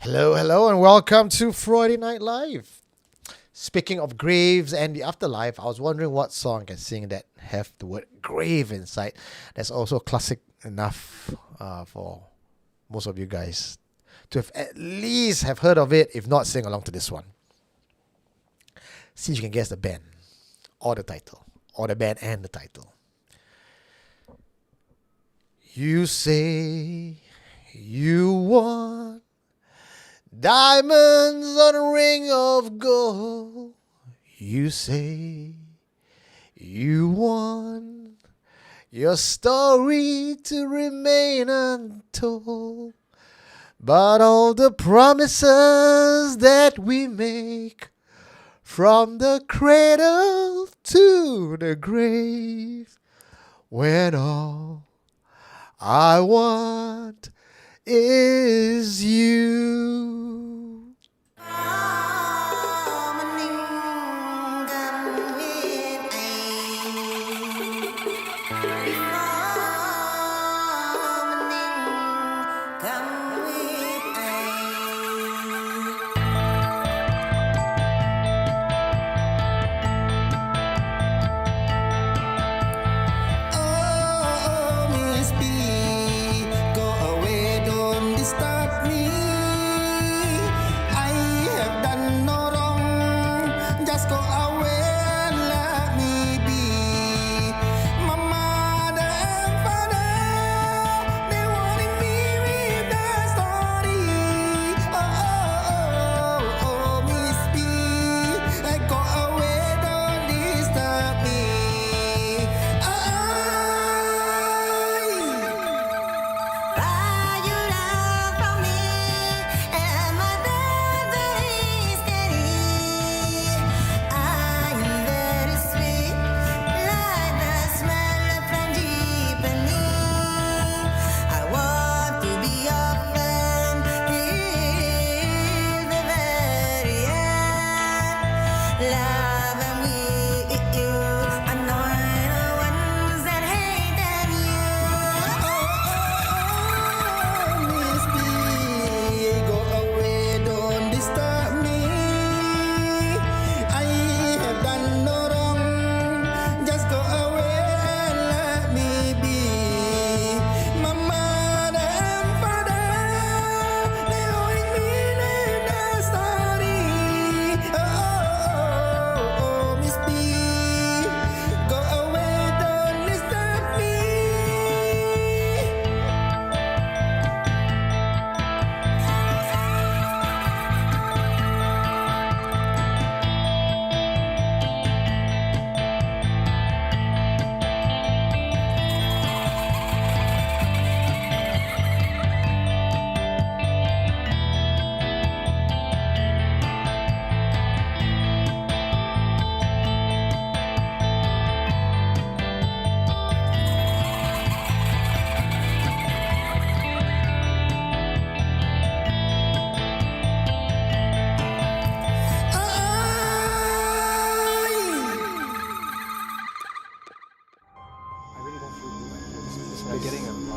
Hello, and welcome to Friday Night Live. Speaking of graves and the afterlife, I was wondering what song I can sing that have the word grave inside. That's also classic enough for most of you guys to have at least have heard of it, if not sing along to this one. See if you can guess the band or the title, or the band and the title. You say you want diamonds on a ring of gold. You say you want your story to remain untold. But all the promises that we make, from the cradle to the grave, when all I want is you.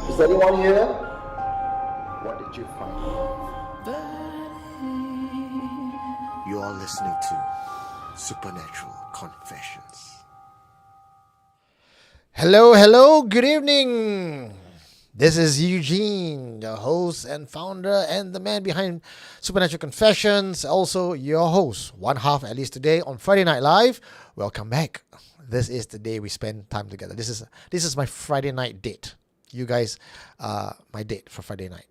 Is anyone here? What did you find? You are listening to Supernatural Confessions. Hello, good evening. This is Eugene, the host and founder and the man behind Supernatural Confessions. Also, your host, one half at least today on Friday Night Live. Welcome back. This is the day we spend time together. This is my Friday night date. You guys are my date for Friday night.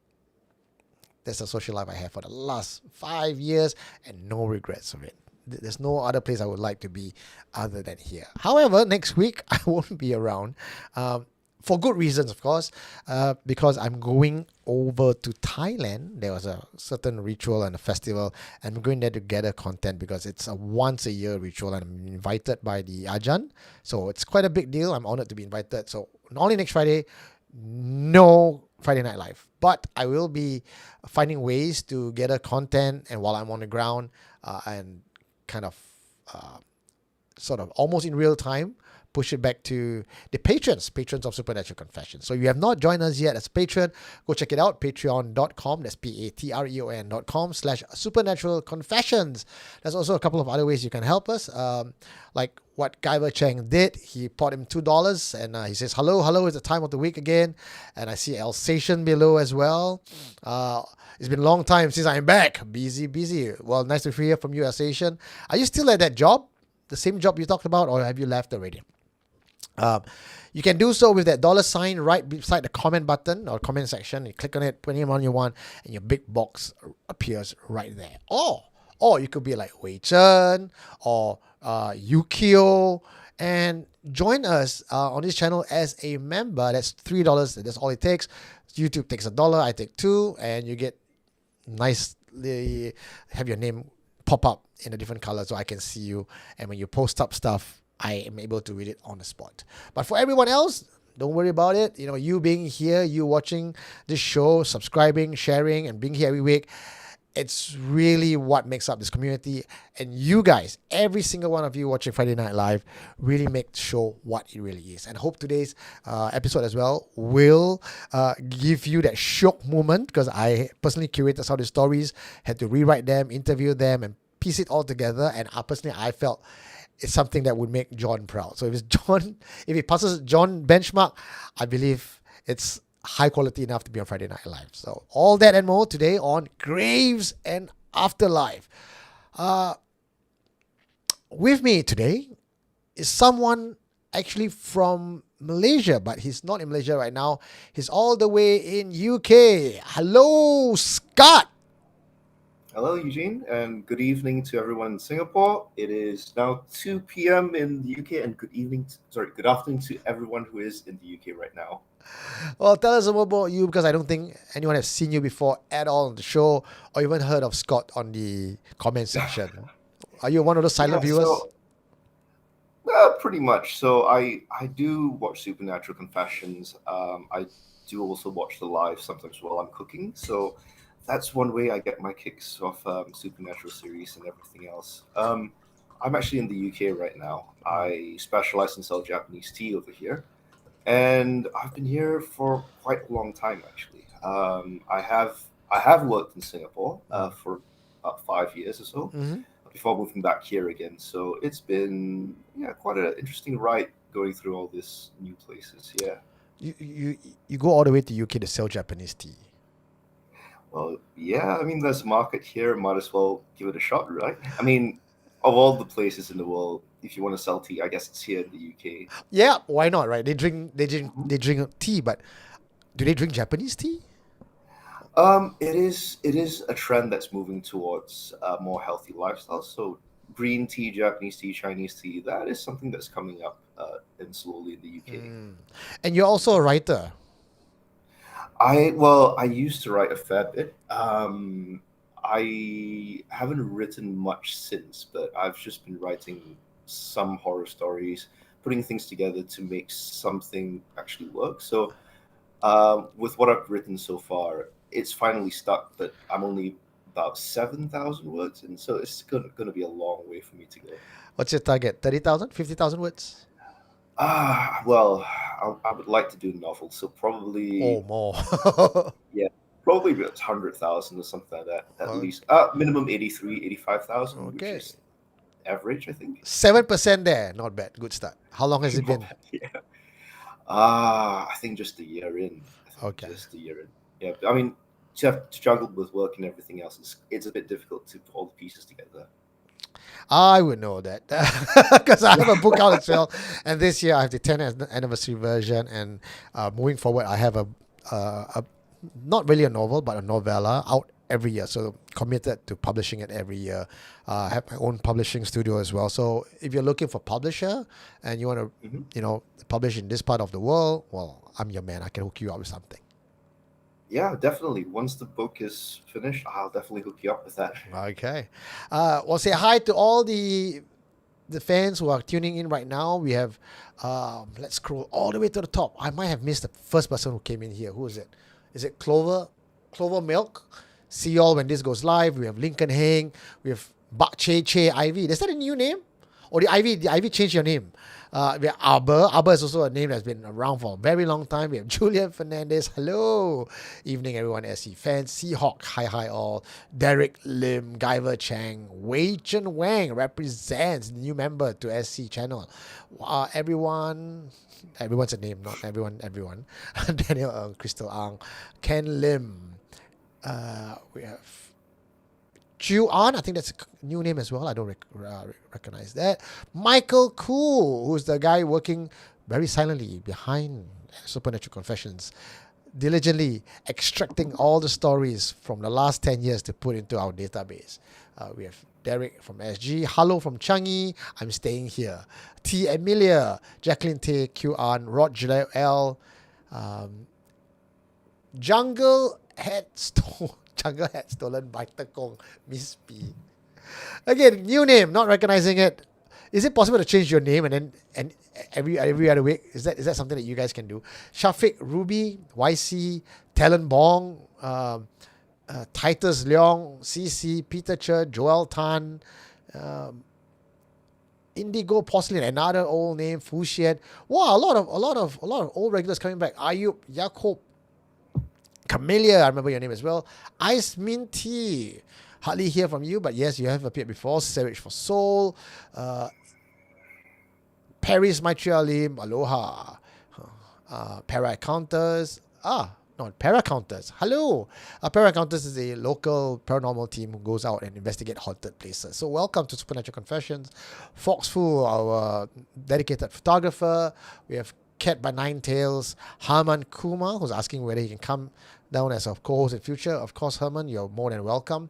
That's the social life I have for the last 5 years and no regrets of it. There's no other place I would like to be other than here. However, next week I won't be around for good reasons, of course, because I'm going over to Thailand. There was a certain ritual and a festival, and I'm going there to gather content because it's a once a year ritual and I'm invited by the Ajahn. So it's quite a big deal. I'm honored to be invited. So only next Friday, no Friday Night Live. But I will be finding ways to gather content, and while I'm on the ground and kind of sort of almost in real time, push it back to the patrons of Supernatural Confessions. So if you have not joined us yet as a patron, go check it out, patreon.com, that's patreon.com/Supernatural Confessions. There's also a couple of other ways you can help us, like what Guyver Cheng did. He poured him $2 and he says, hello, it's the time of the week again. And I see Alsatian below as well. It's been a long time since I'm back. Busy. Well, nice to hear from you, Alsatian. Are you still at that job? The same job you talked about, or have you left already? You can do so with that $sign right beside the comment button or comment section. You click on it, put any amount you want, and your big box appears right there. Or you could be like Wei Chen or Yukio, and join us on this channel as a member. That's $3. That's all it takes. YouTube takes $1, I take $2, and you get nicely have your name pop up in a different color so I can see you. And when you post up stuff, I am able to read it on the spot. But for everyone else, don't worry about it. You being here, you watching this show, subscribing, sharing, and being here every week, it's really what makes up this community. And you guys, every single one of you watching Friday Night Live, really make the show what it really is. And I hope today's episode as well will give you that shock moment, because I personally curated some of the stories, had to rewrite them, interview them, and piece it all together. And I felt it's something that would make John proud. So if it passes John benchmark, I believe it's high quality enough to be on Friday Night Live. So all that and more today on Graves and Afterlife. With me today is someone actually from Malaysia, but he's not in Malaysia right now. He's all the way in UK. Hello, Scott. Hello, Eugene, and good evening to everyone in Singapore. It is now 2 p.m. in the UK, and good afternoon to everyone who is in the UK right now. Well, tell us more about you, because I don't think anyone has seen you before at all on the show, or even heard of Scott on the comment section. Are you one of those silent viewers? Pretty much. So I do watch Supernatural Confessions. I do also watch the live sometimes while I'm cooking. So that's one way I get my kicks off Supernatural series and everything else. I'm actually in the UK right now. I specialize in sell Japanese tea over here. And I've been here for quite a long time, actually. I have worked in Singapore for about 5 years or so before moving back here again. So it's been quite an interesting ride going through all these new places. Yeah. You go all the way to UK to sell Japanese tea. Well, yeah. I mean, there's a market here. Might as well give it a shot, right? I mean, of all the places in the world, if you want to sell tea, I guess it's here in the UK. Yeah, why not, right? They drink tea, but do they drink Japanese tea? It is a trend that's moving towards more healthy lifestyles. So green tea, Japanese tea, Chinese tea, that is something that's coming up and slowly in the UK. And you're also a writer. I used to write a fair bit. I haven't written much since, but I've just been writing some horror stories, putting things together to make something actually work. So with what I've written so far, it's finally stuck, but I'm only about 7,000 words, and so it's going to be a long way for me to go. What's your target? 30,000, 50,000 words? Well, I would like to do a novel, so probably more. Yeah, probably about 100,000 or something like that at least. Minimum 85,000, which is average, I think. 7% there, not bad. Good start. How long has it been? I think just a year in. Just a year in. Yeah, I mean, to have struggled with work and everything else, it's a bit difficult to put all the pieces together. I would know that because I have a book out as well, and this year I have the 10th anniversary version, and moving forward I have a not really a novel but a novella out every year, so committed to publishing it every year. I have my own publishing studio as well, so if you're looking for publisher and you want to publish in this part of the world, well, I'm your man. I can hook you up with something. Yeah, definitely. Once the book is finished, I'll definitely hook you up with that. Okay. Well, say hi to all the fans who are tuning in right now. We have, let's scroll all the way to the top. I might have missed the first person who came in here. Who is it? Is it Clover Milk? See y'all when this goes live. We have Lincoln Heng. We have Bak Che Ivy. Is that a new name? Or the Ivy changed your name? We have Arbor. Arbor is also a name that's been around for a very long time. We have Julian Fernandez. Hello. Evening, everyone. SC fans. Seahawk. Hi, all. Derek Lim. Guyver Chang. Wei Chen Wang represents new member to SC channel. Everyone's a name, not everyone. Daniel Ng, Crystal Ang. Ken Lim. We have Chu An, I think that's a new name as well. I don't recognize that. Michael Koo, who's the guy working very silently behind Supernatural Confessions, diligently extracting all the stories from the last 10 years to put into our database. We have Derek from SG, Hello from Changi, I'm staying here. T. Emilia, Jacqueline Tay, Q An, Rod L, Jungle had stolen by Tekong, Miss P. Again, new name, not recognizing it. Is it possible to change your name and every other week? Is that something that you guys can do? Shafiq, Ruby, YC, Talon Bong, Titus Leong, CC, Peter Che, Joel Tan, Indigo Porcelain, another old name, Fu Xian. Wow, a lot of old regulars coming back. Ayub, Jakob, Camellia, I remember your name as well. Ice Minty, hardly hear from you, but yes, you have appeared before. Savage for Soul, Paris Maitrialim, Aloha, Para Counters, Para Counters. Hello, Para Counters is a local paranormal team who goes out and investigate haunted places. So welcome to Supernatural Confessions. Fox Fu, our dedicated photographer. We have Cat by Nine Tails, Harman Kuma, who's asking whether he can come down as a co-host in future. Of course, Herman, you're more than welcome.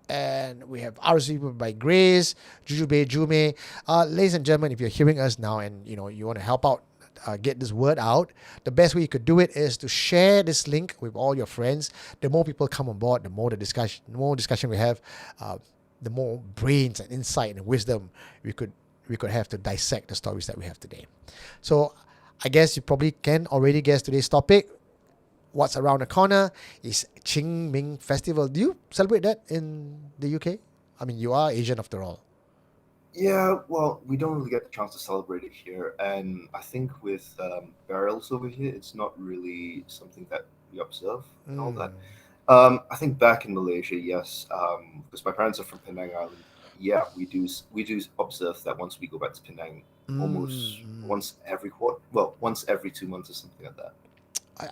And we have RC by Grace, Jujube Jume. Ladies and gentlemen, if you're hearing us now and you want to help out, get this word out, the best way you could do it is to share this link with all your friends. The more people come on board, the more discussion we have, the more brains and insight and wisdom we could have to dissect the stories that we have today. So I guess you probably can already guess today's topic. What's around the corner is Qing Ming Festival. Do you celebrate that in the UK? I mean, you are Asian after all. Yeah, well, we don't really get the chance to celebrate it here. And I think with burials over here, it's not really something that we observe and all that. I think back in Malaysia, yes, because my parents are from Penang Island. Yeah, we do observe that once we go back to Penang, almost once every quarter. Well, once every 2 months or something like that.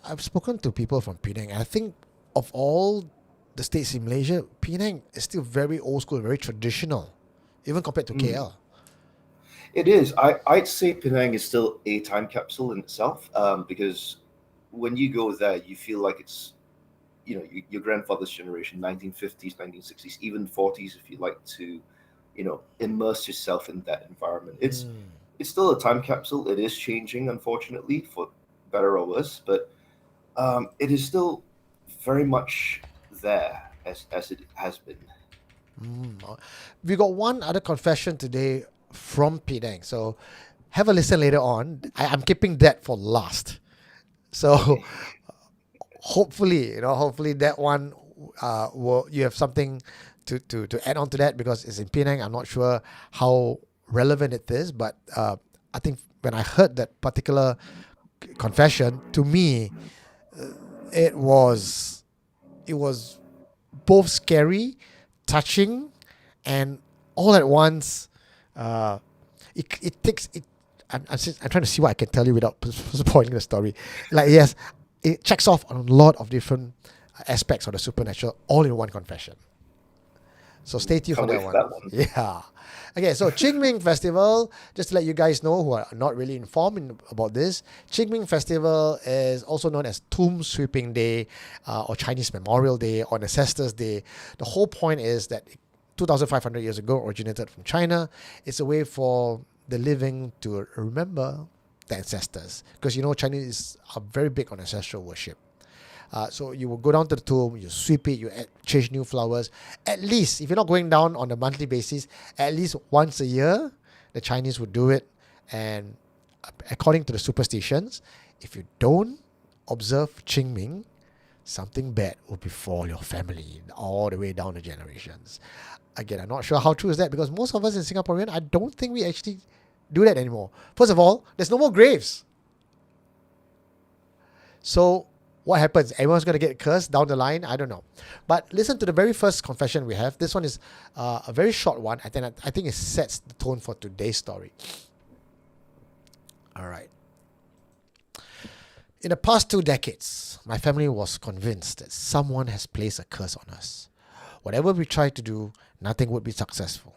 I've spoken to people from Penang. I think of all the states in Malaysia, Penang is still very old school, very traditional, even compared to KL. It is. I'd say Penang is still a time capsule in itself, because when you go there, you feel like it's, your grandfather's generation, 1950s, 1960s, even 40s, if you like to, immerse yourself in that environment. It's still a time capsule. It is changing, unfortunately, for better or worse, but it is still very much there as it has been. We got one other confession today from Penang, so have a listen later on. I'm keeping that for last. So okay. hopefully that one you have something to add on to that, because it's in Penang. I'm not sure how relevant it is, but I think when I heard that particular confession, to me it was both scary, touching, and all at once. It takes it. I'm trying to see what I can tell you without spoiling the story. Like, yes, it checks off on a lot of different aspects of the supernatural, all in one confession. So stay tuned for that one. Yeah. Okay, so Qing Ming Festival, just to let you guys know who are not really informed about this, Qing Ming Festival is also known as Tomb Sweeping Day, or Chinese Memorial Day, or Ancestors Day. The whole point is that 2,500 years ago originated from China. It's a way for the living to remember the ancestors, because Chinese are very big on ancestral worship. So you will go down to the tomb, you sweep it, you change new flowers. At least, if you're not going down on a monthly basis, at least once a year, the Chinese would do it. And according to the superstitions, if you don't observe Qing Ming, something bad will befall your family all the way down the generations. Again, I'm not sure how true is that, because most of us in Singaporean, I don't think we actually do that anymore. First of all, there's no more graves. So what happens? Everyone's going to get cursed down the line? I don't know. But listen to the very first confession we have. This one is a very short one. I think it sets the tone for today's story. All right. In the past 2 decades, my family was convinced that someone has placed a curse on us. Whatever we tried to do, nothing would be successful.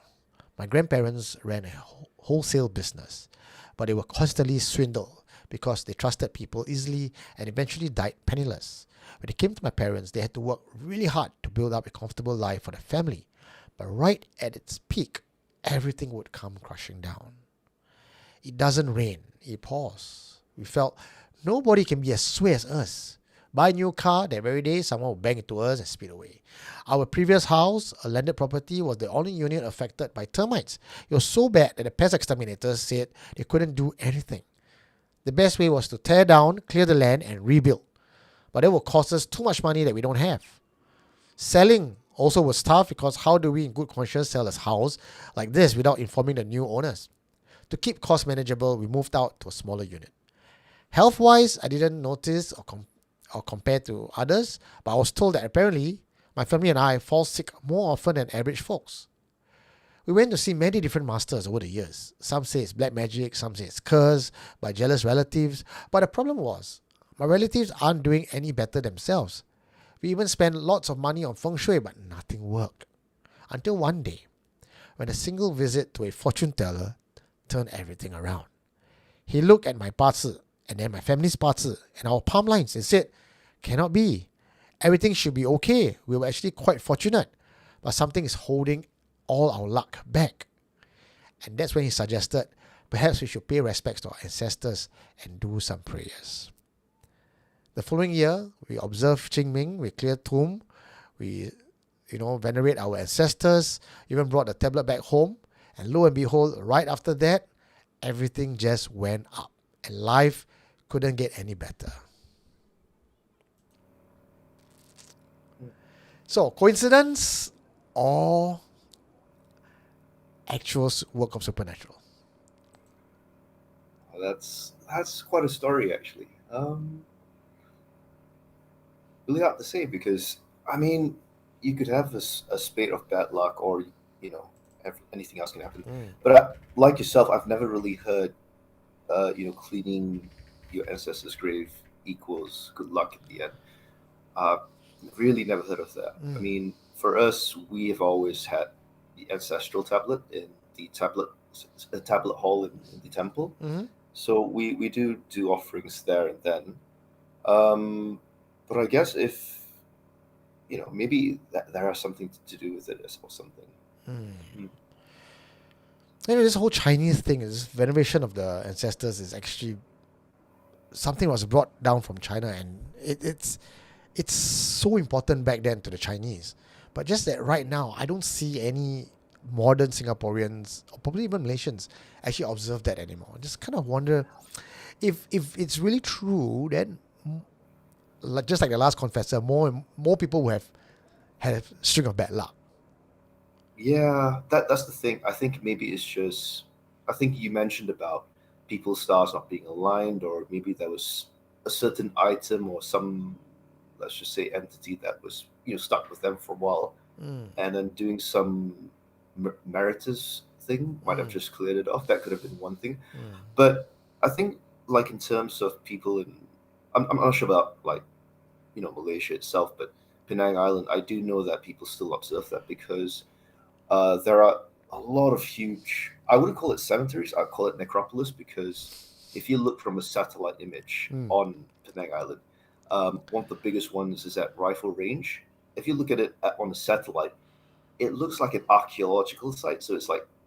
My grandparents ran a wholesale business, but they were constantly swindled because they trusted people easily and eventually died penniless. When it came to my parents, they had to work really hard to build up a comfortable life for their family. But right at its peak, everything would come crashing down. It doesn't rain, it pours. We felt nobody can be as sway as us. Buy a new car, that very day someone will bang into us and speed away. Our previous house, a landed property, was the only unit affected by termites. It was so bad that the pest exterminators said they couldn't do anything. The best way was to tear down, clear the land, and rebuild. But it will cost us too much money that we don't have. Selling also was tough because how do we in good conscience sell a house like this without informing the new owners? To keep costs manageable, we moved out to a smaller unit. Health-wise, I didn't notice or compare to others, but I was told that apparently my family and I fall sick more often than average folks. We went to see many different masters over the years. Some say it's black magic, some say it's curse by jealous relatives. But the problem was, my relatives aren't doing any better themselves. We even spent lots of money on feng shui, but nothing worked. Until one day, when a single visit to a fortune teller turned everything around. He looked at my 八字 and then my family's 八字 and our palm lines and said, cannot be. Everything should be okay. We were actually quite fortunate. But something is holding all our luck back. And that's when he suggested perhaps we should pay respects to our ancestors and do some prayers. The following year, we observed Qing Ming, we cleared tomb, we venerate our ancestors, even brought the tablet back home, and lo and behold, right after that, everything just went up and life couldn't get any better. So, coincidence or actual work of supernatural? That's quite a story, actually. Really hard to say because I mean, you could have a spate of bad luck, or you know, anything else can happen. But like yourself, I've never really heard, cleaning your ancestors' grave equals good luck in the end. Uh, really never heard of that. I mean, for us, we have always had the ancestral tablet in the tablet hall in the temple. Mm-hmm. So we do offerings there and then. But I guess if maybe there has something to do with it or something. Mm. This whole Chinese thing, this veneration of the ancestors is actually something was brought down from China, and it's so important back then to the Chinese. But just that right now, I don't see any modern Singaporeans, or probably even Malaysians, actually observe that anymore. I just kind of wonder if it's really true, then just like the last confessor, more people will have had a string of bad luck. Yeah, that's the thing. I think maybe it's just. I think you mentioned about people's stars not being aligned, or maybe there was a certain item or some, let's just say, entity that was stuck with them for a while, and then doing some meritus thing might have just cleared it off. That could have been one thing, but I think like in terms of people in, I'm not sure about like Malaysia itself, but Penang Island, I do know that people still observe that because there are a lot of huge, I wouldn't call it cemeteries, I'd call it necropolis, because if you look from a satellite image on Penang Island, one of the biggest ones is at Rifle Range. If you look at it on a satellite, it looks like an archaeological site. So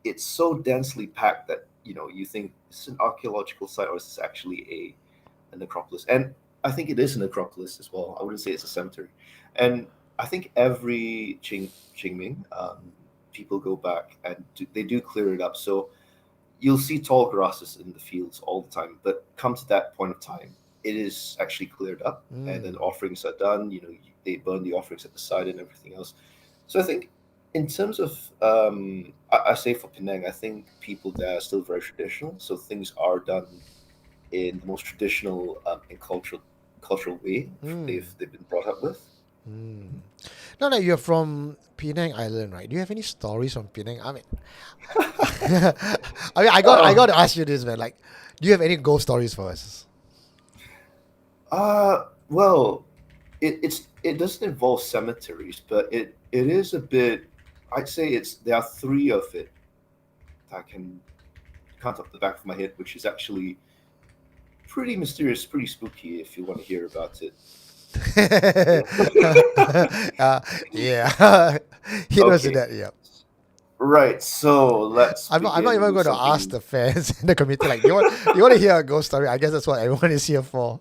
it's so densely packed that you think it's an archaeological site or is this actually a necropolis? And I think it is a necropolis as well. I wouldn't say it's a cemetery. And I think every Qing Ming, people go back and they do clear it up. So you'll see tall grasses in the fields all the time, but come to that point of time, it is actually cleared up, and then offerings are done. They burn the offerings at the side and everything else. So I think in terms of, I say for Penang, I think people there are still very traditional, so things are done in the most traditional and cultural way Mm. they've been brought up with. Mm. Now that you're from Penang Island, right? Do you have any stories from Penang? I mean, I got Oh, to ask you this, man. Like, do you have any ghost stories for us? well, it doesn't involve cemeteries, but it is a bit. I'd say it's there are three of it that I can count off the back of my head, which is actually pretty mysterious, pretty spooky. If you want to hear about it. uh, yeah, hit us with Okay, that. Yeah, right. So let's I'm not begin even with going to ask something. the fans in the community. Like, do you want to hear a ghost story? I guess that's what everyone is here for.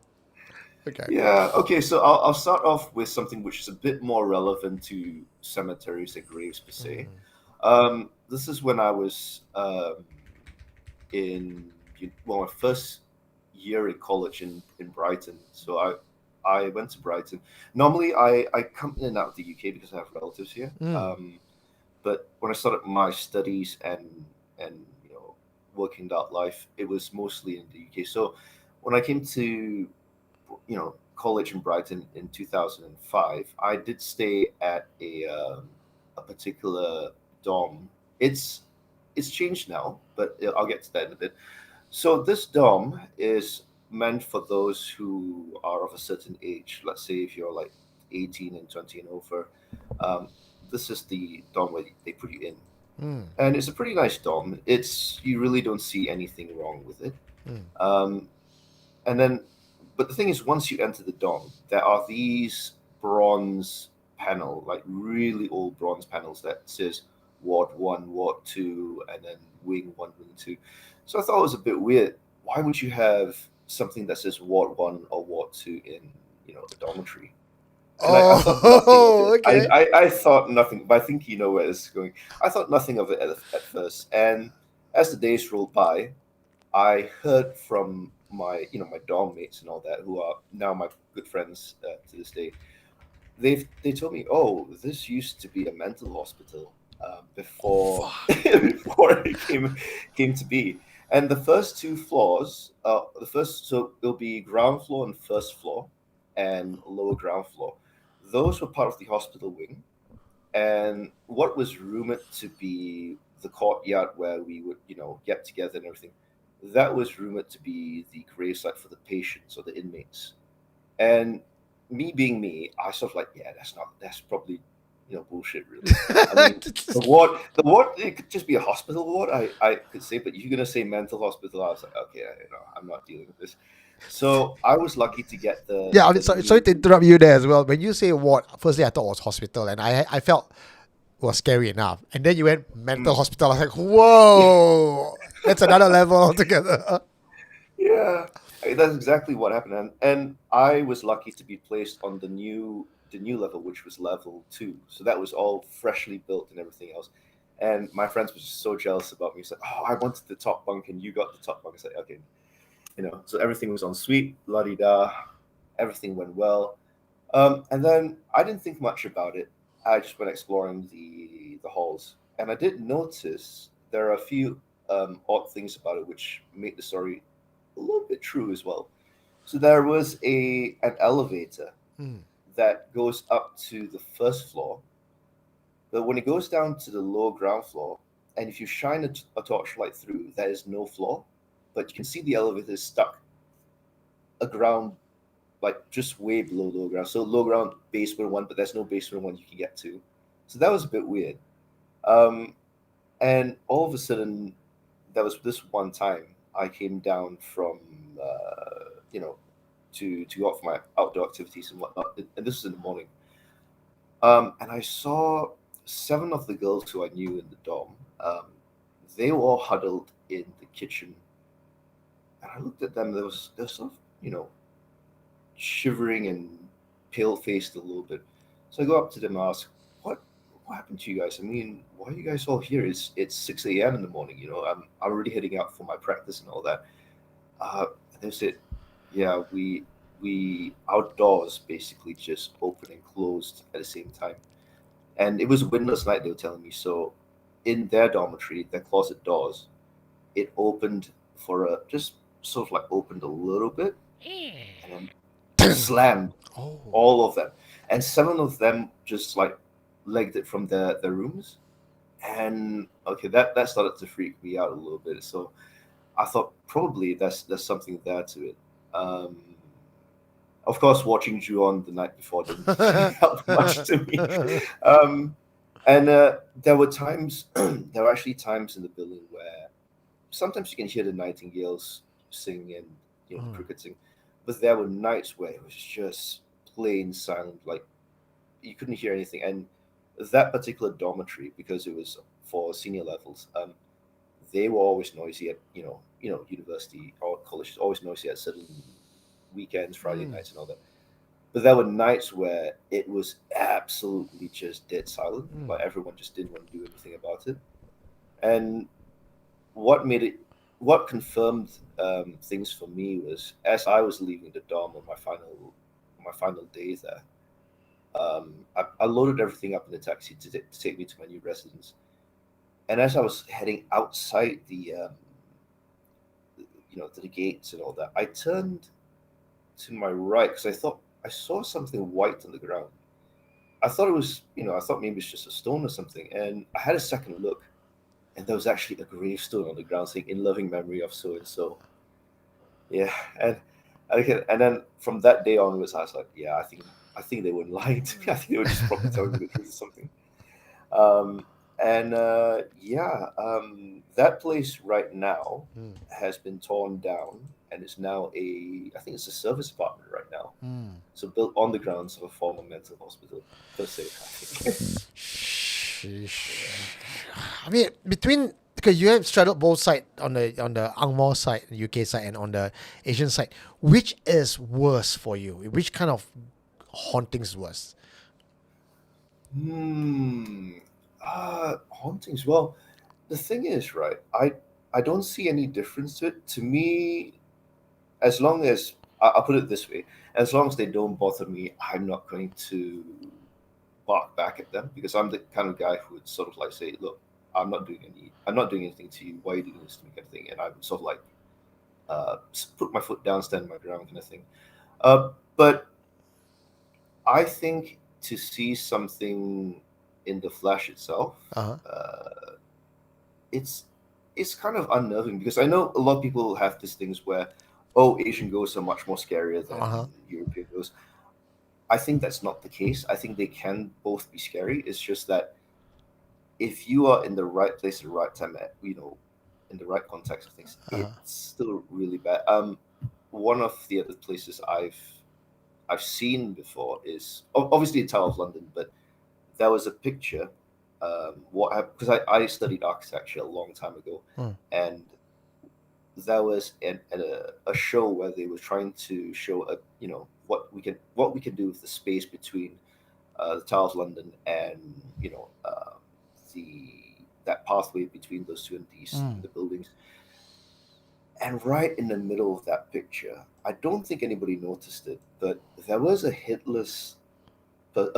Okay. Yeah. Okay. So I'll start off with something which is a bit more relevant to cemeteries and graves per se. Mm. This is when I was in my first year in college in Brighton. So I went to Brighton. Normally I come in and out of the UK because I have relatives here. Mm. But when I started my studies and working adult life, it was mostly in the UK. So when I came to college in Brighton in 2005, I did stay at a particular dorm. It's changed now, but I'll get to that in a bit. So this dorm is meant for those who are of a certain age. Let's say if you're like 18 and 20 and over, um, this is the dorm where they put you in, Mm. and it's a pretty nice dorm. It's you really don't see anything wrong with it. Mm. Um, and then, but the thing is, once you enter the dorm, there are these bronze panel, like really old bronze panels that says Ward One, Ward Two, and then Wing One, Wing Two. So I thought it was a bit weird. Why would you have something that says Ward One or Ward Two in a dormitory? And I thought nothing of Oh, it. okay. I thought nothing, but I think you know where this is going. I thought nothing of it at first, and as the days rolled by, I heard from my dorm mates and all that, who are now my good friends to this day. They told me, oh, this used to be a mental hospital before Fuck. before it came to be. And the first two floors, so it'll be ground floor and first floor, and lower ground floor. Those were part of the hospital wing, and what was rumored to be the courtyard where we would get together and everything, that was rumored to be the gravesite for the patients or the inmates. And me being me, I sort of like, yeah, that's probably bullshit, really. I mean, the ward, it could just be a hospital ward, I could say, but you're gonna say mental hospital. I was like, okay, I'm not dealing with this. So I was lucky to get the Yeah, I mean, the sorry new. to interrupt you there as well. When you say ward, firstly I thought it was hospital, and I felt it was scary enough. And then you went mental Mm. hospital. I was like, whoa, that's another level altogether. Yeah, that's exactly what happened, and I was lucky to be placed on the new level, which was level two. So that was all freshly built and everything else. And my friends were just so jealous about me. It's like, oh, I wanted the top bunk, and you got the top bunk. It's like, okay, So everything was on suite, la di da. Everything went well. And then I didn't think much about it. I just went exploring the halls, and I did notice there are a few odd things about it which make the story a little bit true as well. So there was an elevator Mm. that goes up to the first floor, but when it goes down to the lower ground floor, and if you shine a torchlight through, there is no floor, but you can see the elevator is stuck a ground, like just way below low ground. So low ground basement one, but there's no basement one you can get to. So that was a bit weird. Um, and all of a sudden, there was this one time I came down from, you know, to go out for my outdoor activities and whatnot. And this was in the morning. And I saw seven of the girls who I knew in the dorm. They were all huddled in the kitchen, and I looked at them. There was sort of shivering and pale faced a little bit. So I go up to them and ask, what happened to you guys? I mean, why are you guys all here? It's 6 a.m. in the morning. I'm already heading out for my practice and all that. And they said, yeah, we outdoors basically just open and closed at the same time. and it was a windless night. They were telling me so. In their dormitory, their closet doors, it opened for a just sort of like opened a little bit, and then slammed Oh. all of them, and 7 of them just like legged it from their rooms. And okay, that started to freak me out a little bit. So I thought probably there's something there to it. Um, of course, watching Ju-on the night before didn't help much to me. Um, and there were times, there were actually times in the building where sometimes you can hear the nightingales sing and the Mm. crickets sing, but there were nights where it was just plain silent, like you couldn't hear anything. And that particular dormitory, because it was for senior levels, they were always noisy at university or college, always noisy at certain weekends, Friday Mm. nights, and all that. But there were nights where it was absolutely just dead silent, Mm. like everyone just didn't want to do anything about it. And what made it, what confirmed things for me was as I was leaving the dorm on my final day there. I loaded everything up in the taxi to take me to my new residence. And as I was heading outside to the gates and all that, I turned to my right because I thought I saw something white on the ground. I thought it was, I thought maybe it's just a stone or something. And I had a second look, and there was actually a gravestone on the ground saying "In loving memory of so and so." Yeah, and and then from that day onwards, I was like, yeah, I think they weren't lying to me. I think they were just probably telling me the truth or something. Um, and yeah, that place right now Mm. has been torn down and is now I think it's a service apartment right now. Mm. So built on the grounds of a former mental hospital, per se, I think. Sheesh. I mean, between because you have straddled both side on the Angmo side, UK side, and on the Asian side, which is worse for you? Which kind of hauntings worse? Hmm. Hauntings. Well, the thing is, right? I don't see any difference to it. To me, as long as I'll put it this way, as long as they don't bother me, I'm not going to bark back at them because I'm the kind of guy who would sort of like say, "Look, I'm not doing anything to you. Why are you doing this to me?" kind of thing, and I would sort of like put my foot down, stand my ground, kind of thing. But I think to see something in the flesh itself, Uh huh. uh, it's it's kind of unnerving because I know a lot of people have these things where, oh, Asian ghosts are much more scarier Uh huh. than European ghosts. I think that's not the case. I think they can both be scary. It's just that if you are in the right place at the right time, in the right context of things, Uh huh. it's still really bad. One of the other places I've seen before is obviously the Tower of London, but there was a picture. What because I studied architecture a long time ago, Mm. and there was a show where they were trying to show what we can do with the space between the Tower of London and the that pathway between those two entities Mm. in the buildings. And right in the middle of that picture, I don't think anybody noticed it, but there was a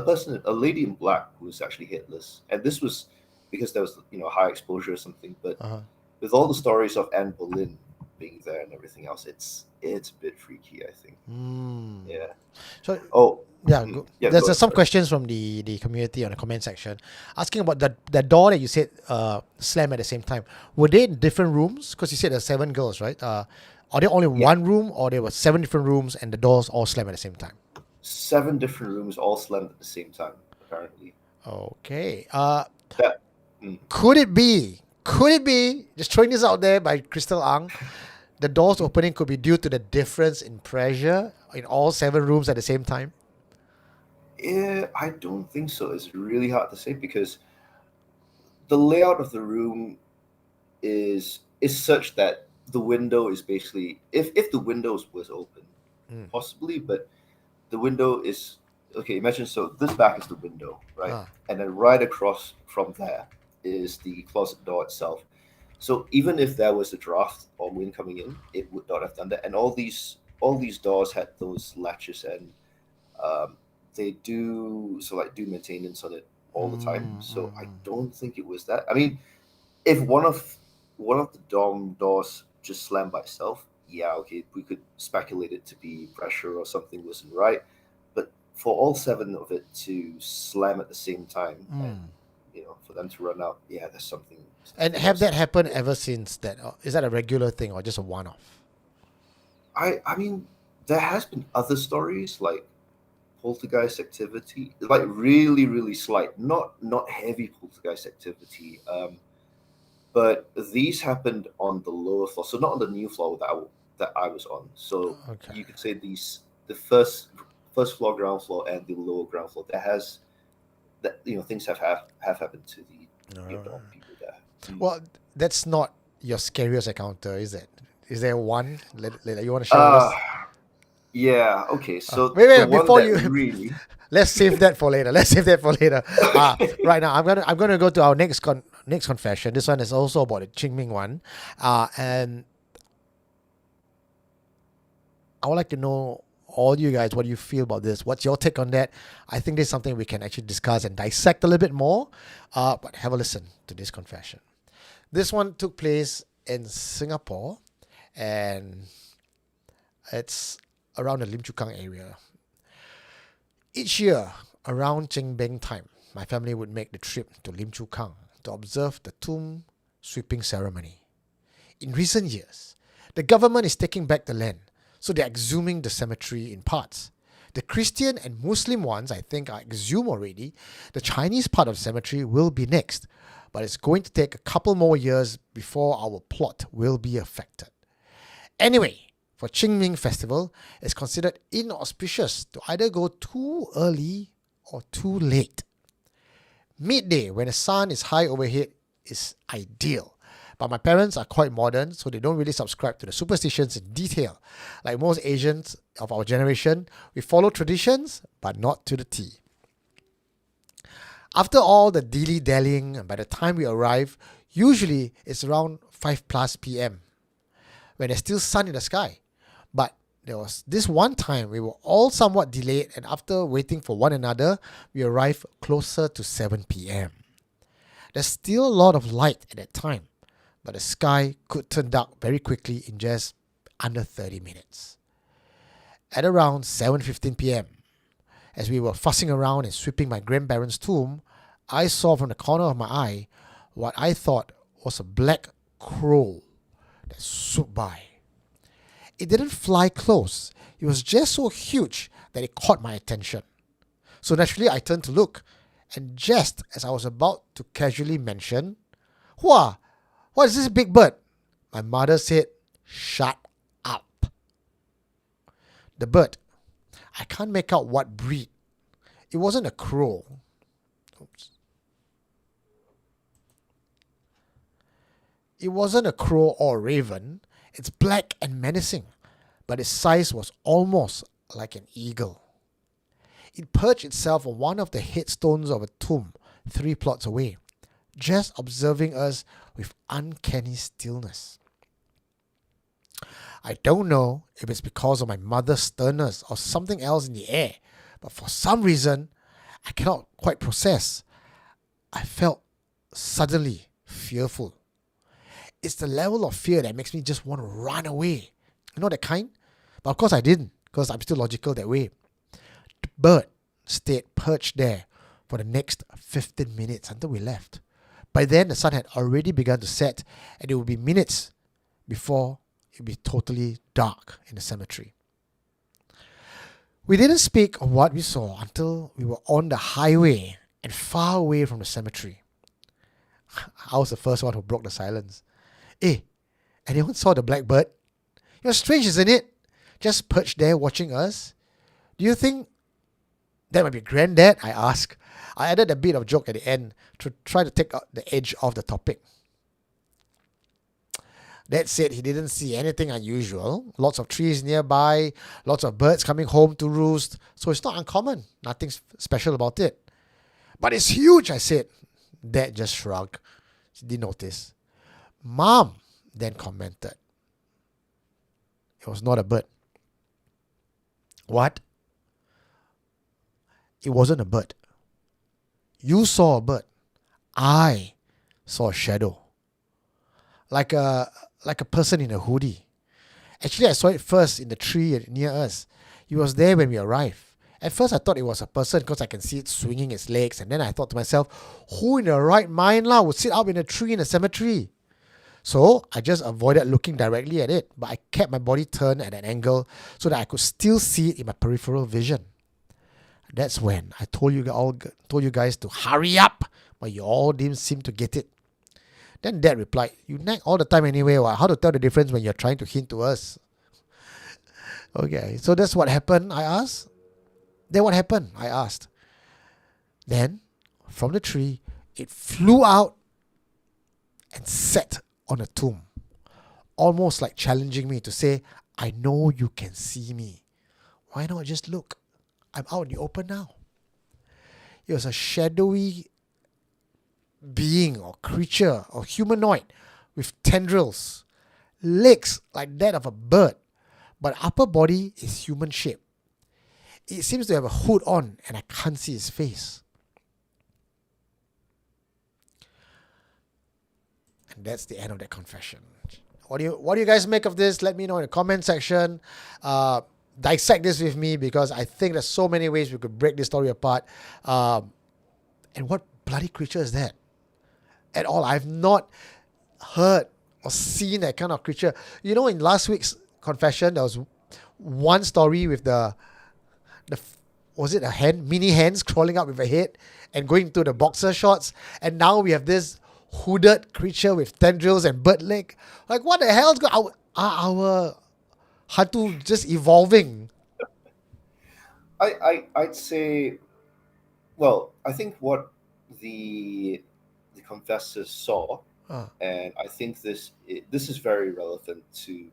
person, a lady in black who was actually hitless, and this was because there was high exposure or something. But Uh huh. with all the stories of Anne Boleyn being there and everything else, it's a bit freaky, I think. Mm. Yeah. So Oh, yeah, go. yeah. There's Go ahead. some Sorry. questions from the community on the comment section asking about that door that you said slam at the same time. Were they in different rooms? Because you said there's 7 girls, right? Are they only Yeah, one room, or there were 7 different rooms and the doors all slam at the same time? 7 different rooms all slammed at the same time. Apparently, Okay. that. Mm. Could it be? Could it be? Just throwing this out there by Crystal Ang. The doors opening could be due to the difference in pressure in all 7 rooms at the same time. Yeah, I don't think so. It's really hard to say because the layout of the room is such that the window is basically if the windows was open, Mm. possibly, but the window is okay. Imagine so this back is the window, right, Ah. and then right across from there is the closet door itself. So even if there was a draft or wind coming in, it would not have done that. And all these doors had those latches, and um, they do so like do maintenance on it all the time. So I don't think it was that. I mean, if one of the dorm doors just slammed by itself, yeah, okay, we could speculate it to be pressure or something wasn't right. But for all seven of it to slam at the same time and for them to run out, yeah, there's something. And Something have else that is happened weird. ever since that? Is that a regular thing or just a one-off? I mean, there has been other stories like poltergeist activity, like really really slight, not heavy poltergeist activity. But these happened on the lower floor, so not on the new floor that I was on. So Okay. you could say the first floor, ground floor, and the lower ground floor. That has that things have happened to the dorm people there. Mm. Well, that's not your scariest encounter, is it? Is there one you want to share with Uh us? yeah. Okay. So Wait, the wait, one before that you, really. let's save that for later. Let's save that for later. Right now, I'm gonna go to our next confession. This one is also about the Qing Ming one, and I would like to know all you guys what you feel about this. What's your take on that? I think this is something we can actually discuss and dissect a little bit more. But have a listen to this confession. This one took place in Singapore, and it's around the Lim Chu Kang area. Each year, around Qing Ming time, my family would make the trip to Lim Chu Kang to observe the tomb sweeping ceremony. In recent years, the government is taking back the land, so they're exhuming the cemetery in parts. The Christian and Muslim ones, I think, are exhumed already. The Chinese part of the cemetery will be next, but it's going to take a couple more years before our plot will be affected. Anyway, for Qing Ming Festival, it's considered inauspicious to either go too early or too late. Midday, when the sun is high overhead, is ideal. But my parents are quite modern, so they don't really subscribe to the superstitions in detail. Like most Asians of our generation, we follow traditions, but not to the T. After all the dilly-dallying, and by the time we arrive, usually it's around 5 plus p.m. when there's still sun in the sky. But there was this one time we were all somewhat delayed, and after waiting for one another, we arrived closer to 7 p.m. There's still a lot of light at that time, but the sky could turn dark very quickly in just under 30 minutes. At around 7:15 p.m., as we were fussing around and sweeping my grandparents' tomb, I saw from the corner of my eye what I thought was a black crow that swooped by. It didn't fly close. It was just so huge that it caught my attention. So naturally, I turned to look, and just as I was about to casually mention, "Hua, what is this big bird?" my mother said, "Shut up." The bird, I can't make out what breed. It wasn't a crow. Oops. It wasn't a crow or a raven. It's black and menacing, but its size was almost like an eagle. It perched itself on one of the headstones of a tomb 3 plots away, just observing us with uncanny stillness. I don't know if it's because of my mother's sternness or something else in the air, but for some reason, I cannot quite process. I felt suddenly fearful. It's the level of fear that makes me just want to run away. You know that kind? But of course I didn't, because I'm still logical that way. The bird stayed perched there for the next 15 minutes until we left. By then, the sun had already begun to set, and it would be minutes before it would be totally dark in the cemetery. We didn't speak of what we saw until we were on the highway and far away from the cemetery. I was the first one who broke the silence. "Hey, anyone saw the blackbird? Strange, isn't it? Just perched there watching us. Do you think that might be granddad?" I asked. I added a bit of joke at the end to try to take out the edge of the topic. Dad said he didn't see anything unusual. Lots of trees nearby, lots of birds coming home to roost, so it's not uncommon. Nothing special about it. "But it's huge," I said. Dad just shrugged. He didn't notice. Mom then commented, "It was not a bird." "What?" "It wasn't a bird. You saw a bird. I saw a shadow, like a person in a hoodie. Actually, I saw it first in the tree near us. He was there when we arrived. At first, I thought it was a person because I can see it swinging its legs. And then I thought to myself, who in their right mind lah would sit up in a tree in a cemetery? So I just avoided looking directly at it, but I kept my body turned at an angle so that I could still see it in my peripheral vision. That's when I told you guys to hurry up, but you all didn't seem to get it. Then Dad replied, "You nag all the time anyway. How to tell the difference when you're trying to hint to us?" Okay, so that's what happened. I asked. Then what happened? I asked. Then, from the tree, it flew out and sat on a tomb, almost like challenging me to say, "I know you can see me. Why not just look? I'm out in the open now." It was a shadowy being or creature or humanoid with tendrils, legs like that of a bird, but upper body is human shaped. It seems to have a hood on and I can't see his face. And that's the end of that confession. What do you guys make of this? Let me know in the comment section. Dissect this with me because I think there's so many ways we could break this story apart. And what bloody creature is that? At all. I've not heard or seen that kind of creature. You know, in last week's confession, there was one story with the was it a hen, mini hens crawling up with a head and going to the boxer shorts, and now we have this hooded creature with tendrils and bird leg. Like, what the hell's going on? Our Hatu just evolving. I'd say, well, I think what the confessors saw, Ah, and I think this is very relevant to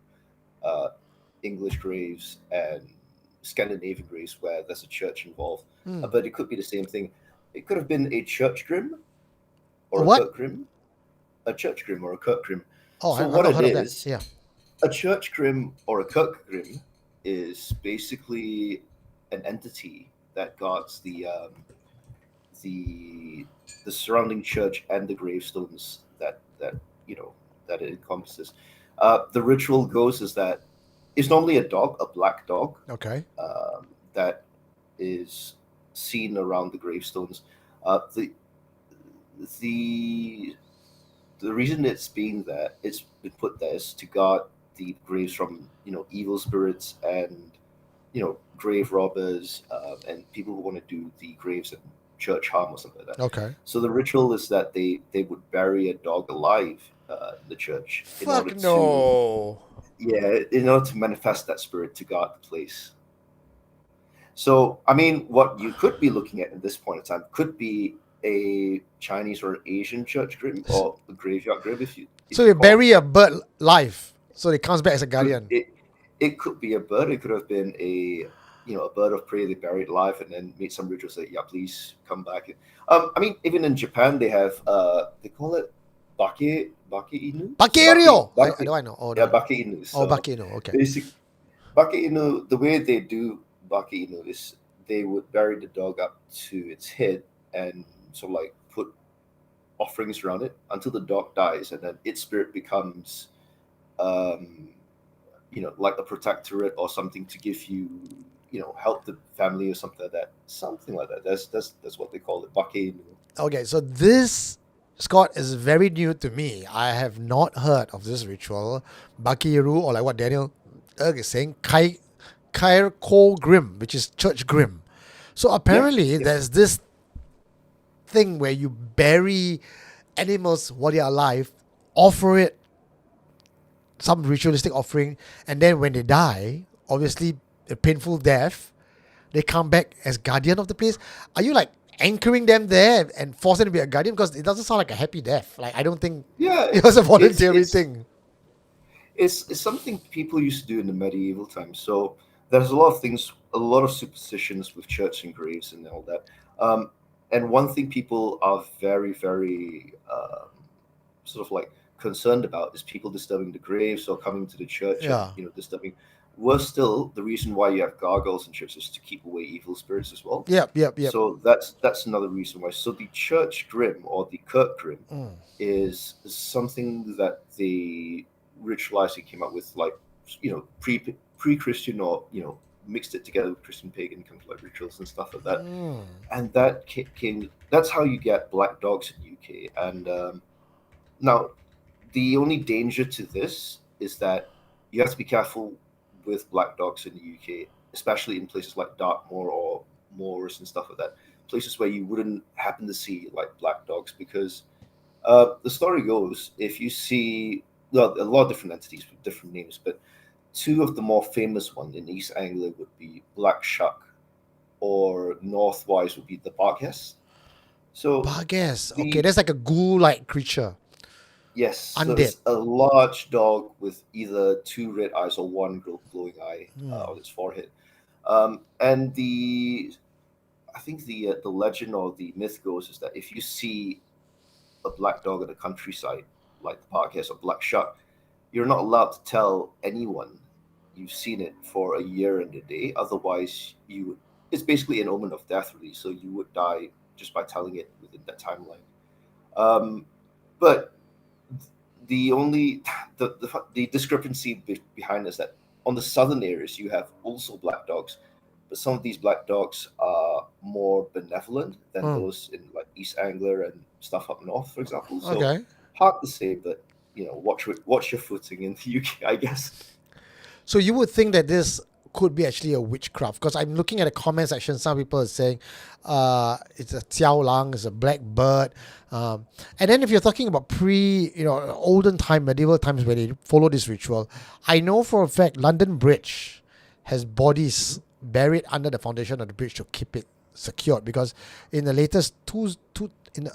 uh, English graves and Scandinavian graves where there's a church involved, hmm. but it could be the same thing. It could have been a church grim A or a what? Kirk grim, a church grim or a Kirk grim. Oh, So I've what not it heard of that. is, Yeah. a church grim or a Kirk grim is basically an entity that guards the the surrounding church and the gravestones that you know that it encompasses. The ritual goes is that it's normally a dog, a black dog, Okay. that is seen around the gravestones. Uh, the the the reason it's been put there is to guard the graves from evil spirits and grave robbers, and people who want to do the graves and church harm or something like that. Okay. So the ritual is that they would bury a dog alive in the church in order Fuck to no. manifest that spirit to guard the place. So I mean, what you could be looking at this point in time could be a Chinese or Asian church grim or a graveyard grim, So if you they call. bury a bird live, so it comes back as a Could guardian. it could be a bird. It could have been a bird of prey they buried alive and then made some ritual say, yeah, please come back. I mean, even in Japan they have they call it bake inu. So Bakerio. Do I know? Oh yeah, no. bake inu. Oh, So Bakino. Okay. basic bake inu, the way they do bake inu is they would bury the dog up to its head and sort of like put offerings around it until the dog dies, and then its spirit becomes um, like a protectorate or something to give you, help the family or something like that. Something like that. That's what they call it. Bake. Okay. So this, Scott, is very new to me. I have not heard of this ritual, Bakiru, or like what Daniel Erg is saying, Kair Ko Grim, which is church grim. So Yep. apparently Yep. there's this thing where you bury animals while they're alive, offer it some ritualistic offering, and then when they die, obviously a painful death, they come back as guardian of the place. Are you like anchoring them there and force them to be a guardian? Because it doesn't sound like a happy death. Like, I don't think Yeah. it was a It's voluntary it's thing. it's something people used to do in the medieval times. So there's a lot of things, a lot of superstitions with church and graves and all that. And one thing people are very, very sort of like concerned about is people disturbing the graves or coming to the church and Yeah. disturbing. Worse still, the reason why you have gargoyles in churches is to keep away evil spirits as well. Yep, yep, yep. So that's another reason why. So the church grim or the Kirk grim Mm. is something that the ritualizing came up with, like, pre Christian, or mixed it together with Christian pagan kind of like rituals and stuff like that. Mm. And that came. That's how you get black dogs in UK. And now the only danger to this is that you have to be careful with black dogs in the UK, especially in places like Dartmoor or moors and stuff like that. Places where you wouldn't happen to see like black dogs, because the story goes, if you see, well, a lot of different entities with different names, but two of the more famous ones in East Anglia would be Black Shuck, or Northwise would be the Barghest. So Barghest. Okay, the that's like a ghoul-like creature, yes, so undead. it's a large dog with either two red eyes or one glowing eye Hmm. on its forehead. And I think the legend or the myth goes is that if you see a black dog in the countryside, like the podcast or Black Shark, you're not allowed to tell anyone you've seen it for a year and a day. Otherwise, you would. It's basically an omen of death, really. So you would die just by telling it within that timeline. Um, but the only the discrepancy behind is that on the southern areas you have also black dogs, but some of these black dogs are more benevolent than Hmm. those in like East Anglia and stuff up north, for example. So Okay. hard to say, but watch your footing in the UK, I guess. So you would think that this could be actually a witchcraft, because I'm looking at the comment section. Some people are saying it's a tiao lang, it's a black bird. And then if you're talking about olden time, medieval times where they follow this ritual, I know for a fact London Bridge has bodies buried under the foundation of the bridge to keep it secured, because in the latest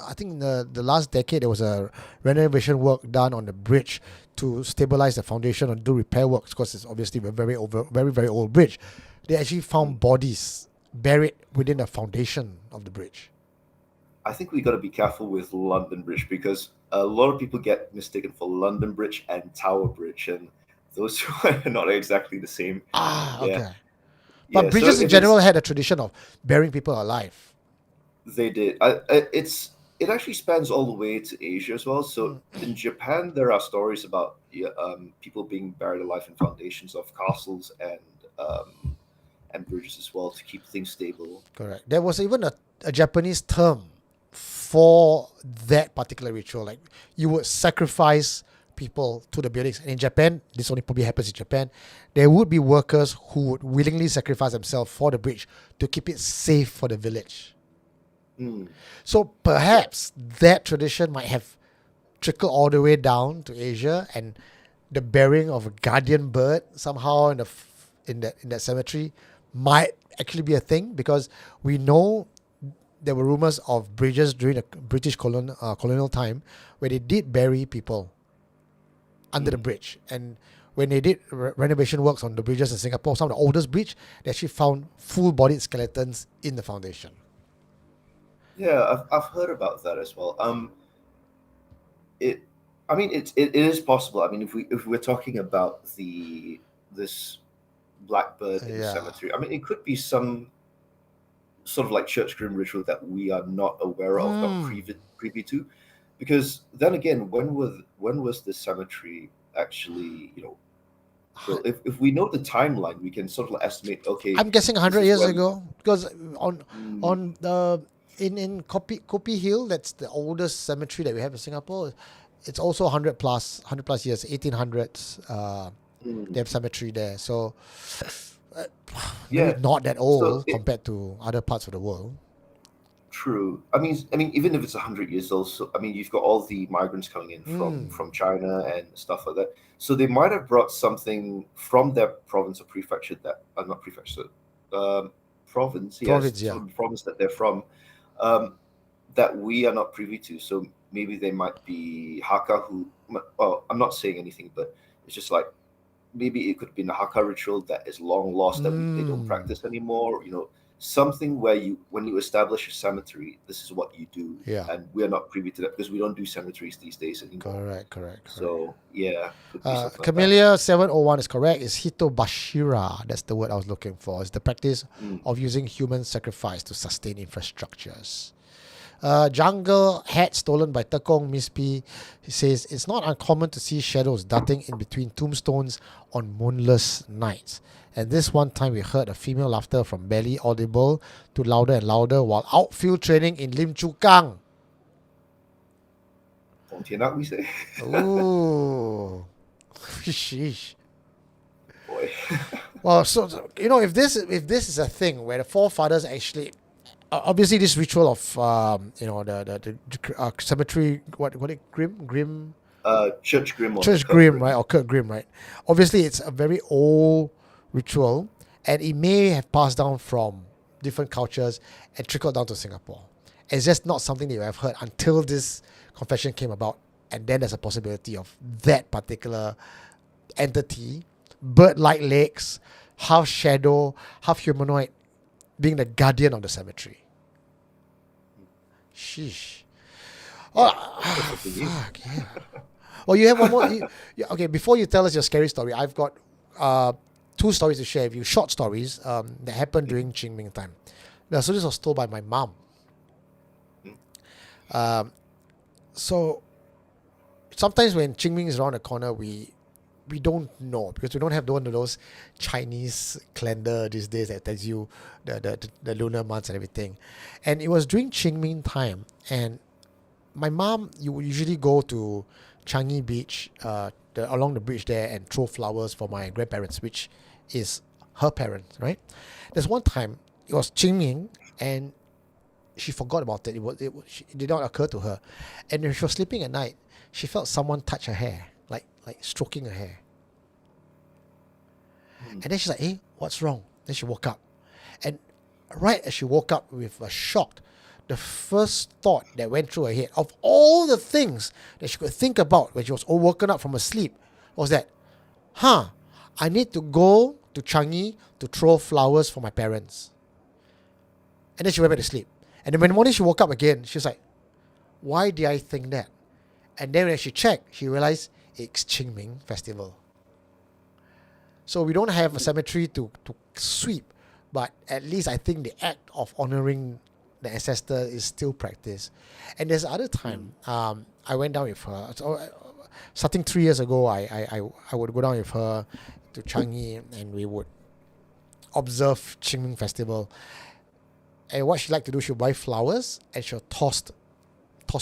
I think in the last decade there was a renovation work done on the bridge to stabilize the foundation and do repair works, because it's obviously a very old bridge. They actually Mm. found bodies buried within the foundation of the bridge. I think we got to be careful with London Bridge, because a lot of people get mistaken for London Bridge and Tower Bridge, and those two are not exactly the same. Ah, Yeah, okay. But yeah. So bridges in if general it's had a tradition of burying people alive. They did. It actually spans all the way to Asia as well. So Mm, in Japan, there are stories about, yeah, people being buried alive in foundations of castles and bridges as well to keep things stable. correct. There was even a Japanese term for that particular ritual. Like, you would sacrifice people to the buildings. And in Japan, this only probably happens in Japan, there would be workers who would willingly sacrifice themselves for the bridge to keep it safe for the village. Hmm. So Yeah. perhaps that tradition might have trickled all the way down to Asia, and the burying of a guardian bird somehow in that cemetery might actually be a thing, because we know there were rumors of bridges during the British colonial time where they did bury people under the Hmm. bridge. And when they did renovation works on the bridges in Singapore, some of the oldest bridge, they actually found full-bodied skeletons in the foundation. Yeah, I've heard about that as well. It, I mean, it is possible. I mean, if we're talking about the this blackbird in the Yeah. cemetery, I mean, it could be some sort of like church grim ritual that we are not aware of, not Mm. privy to, because then again, when was the cemetery actually built? If we know the timeline, we can sort of estimate. Okay, I'm guessing this 100 is years when. ago, because on Mm, on the in Kopi Hill, that's the oldest cemetery that we have in Singapore. It's also 100 plus years, 1800s. They mm, have cemetery there, so uh, maybe yeah. not that So old compared to other parts of the world. true. I mean, even if it's 100 years old, so I mean, you've got all the migrants coming in from Mm. from China and stuff like that. So they might have brought something from their province or prefecture that, not prefecture, um, province, yes, Province, yeah. sort of province that they're from, um, that we are not privy to. So maybe they might be Hakka who. Well, I'm not saying anything, but it's just like maybe it could be a Hakka ritual that is long lost that they don't Mm. practice anymore. something where when you establish a cemetery, this is what you do. Yeah. And we are not privy to that because we don't do cemeteries these days anymore. Correct. So yeah, could be something like that. Camellia 701 is correct. It's Hitobashira. That's the word I was looking for. It's the practice of using human sacrifice to sustain infrastructures. Jungle hat stolen by Tekong Miss P. He says it's not uncommon to see shadows darting in between tombstones on moonless nights. And this one time we heard a female laughter from barely audible to louder and louder while outfield training in Lim Chu Kang. We say. Ooh. Sheesh. Boy. Well, so if this is a thing where the forefathers actually, obviously this ritual of the cemetery, what it grim Church Grim, right, or Kurt Grim, right? Obviously it's a very old ritual, and it may have passed down from different cultures and trickled down to Singapore. It's just not something that you have heard until this confession came about, and then there's a possibility of that particular entity, bird-like legs, half shadow, half humanoid, being the guardian of the cemetery. Sheesh. Oh, fuck, yeah. Well, you have one more. Okay, before you tell us your scary story, I've got 2 stories to share with you, short stories that happened during Qing Ming time. Now, so this was told by my mom. So sometimes when Qing Ming is around the corner, we don't know because we don't have one of those Chinese calendar these days that tells you the lunar months and everything. And it was during Qing Ming time, and my mom, you would usually go to Changi Beach, along the bridge there, and throw flowers for my grandparents, which is her parents, right? There's one time it was Qing Ming, and she forgot about it. It did not occur to her, and when she was sleeping at night, she felt someone touch her hair, like stroking her hair. And then she's like, "Hey, what's wrong?" Then she woke up, and right as she woke up with a shock, the first thought that went through her head, of all the things that she could think about when she was all woken up from her sleep, was that, I need to go to Changi to throw flowers for my parents. And then she went back to sleep. And then when the morning she woke up again, she was like, why did I think that? And then when she checked, she realized it's Qing Ming festival. So we don't have a cemetery to sweep, but at least I think the act of honoring the ancestor is still practiced. And there's other time, I went down with her. So, starting 3 years ago, I would go down with her to Changi, and we would observe Qing Ming festival. And what she liked to do, she'll buy flowers and she'll toss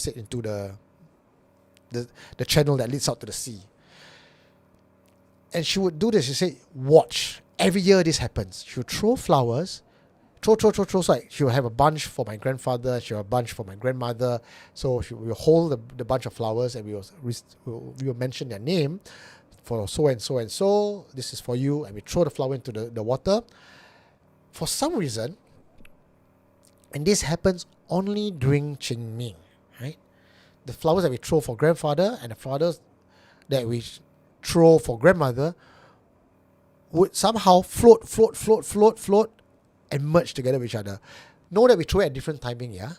it into the channel that leads out to the sea. And she would do this. She said, watch. Every year this happens. She'll throw flowers. Throw. So like she'll have a bunch for my grandfather. She'll have a bunch for my grandmother. So she will hold the bunch of flowers, and we will mention their name for so and so and so. This is for you. And we throw the flower into the water. For some reason, and this happens only during Qing Ming, right? The flowers that we throw for grandfather and the flowers that we throw for grandmother would somehow float and merge together with each other. Know that we throw it at different timing, yeah?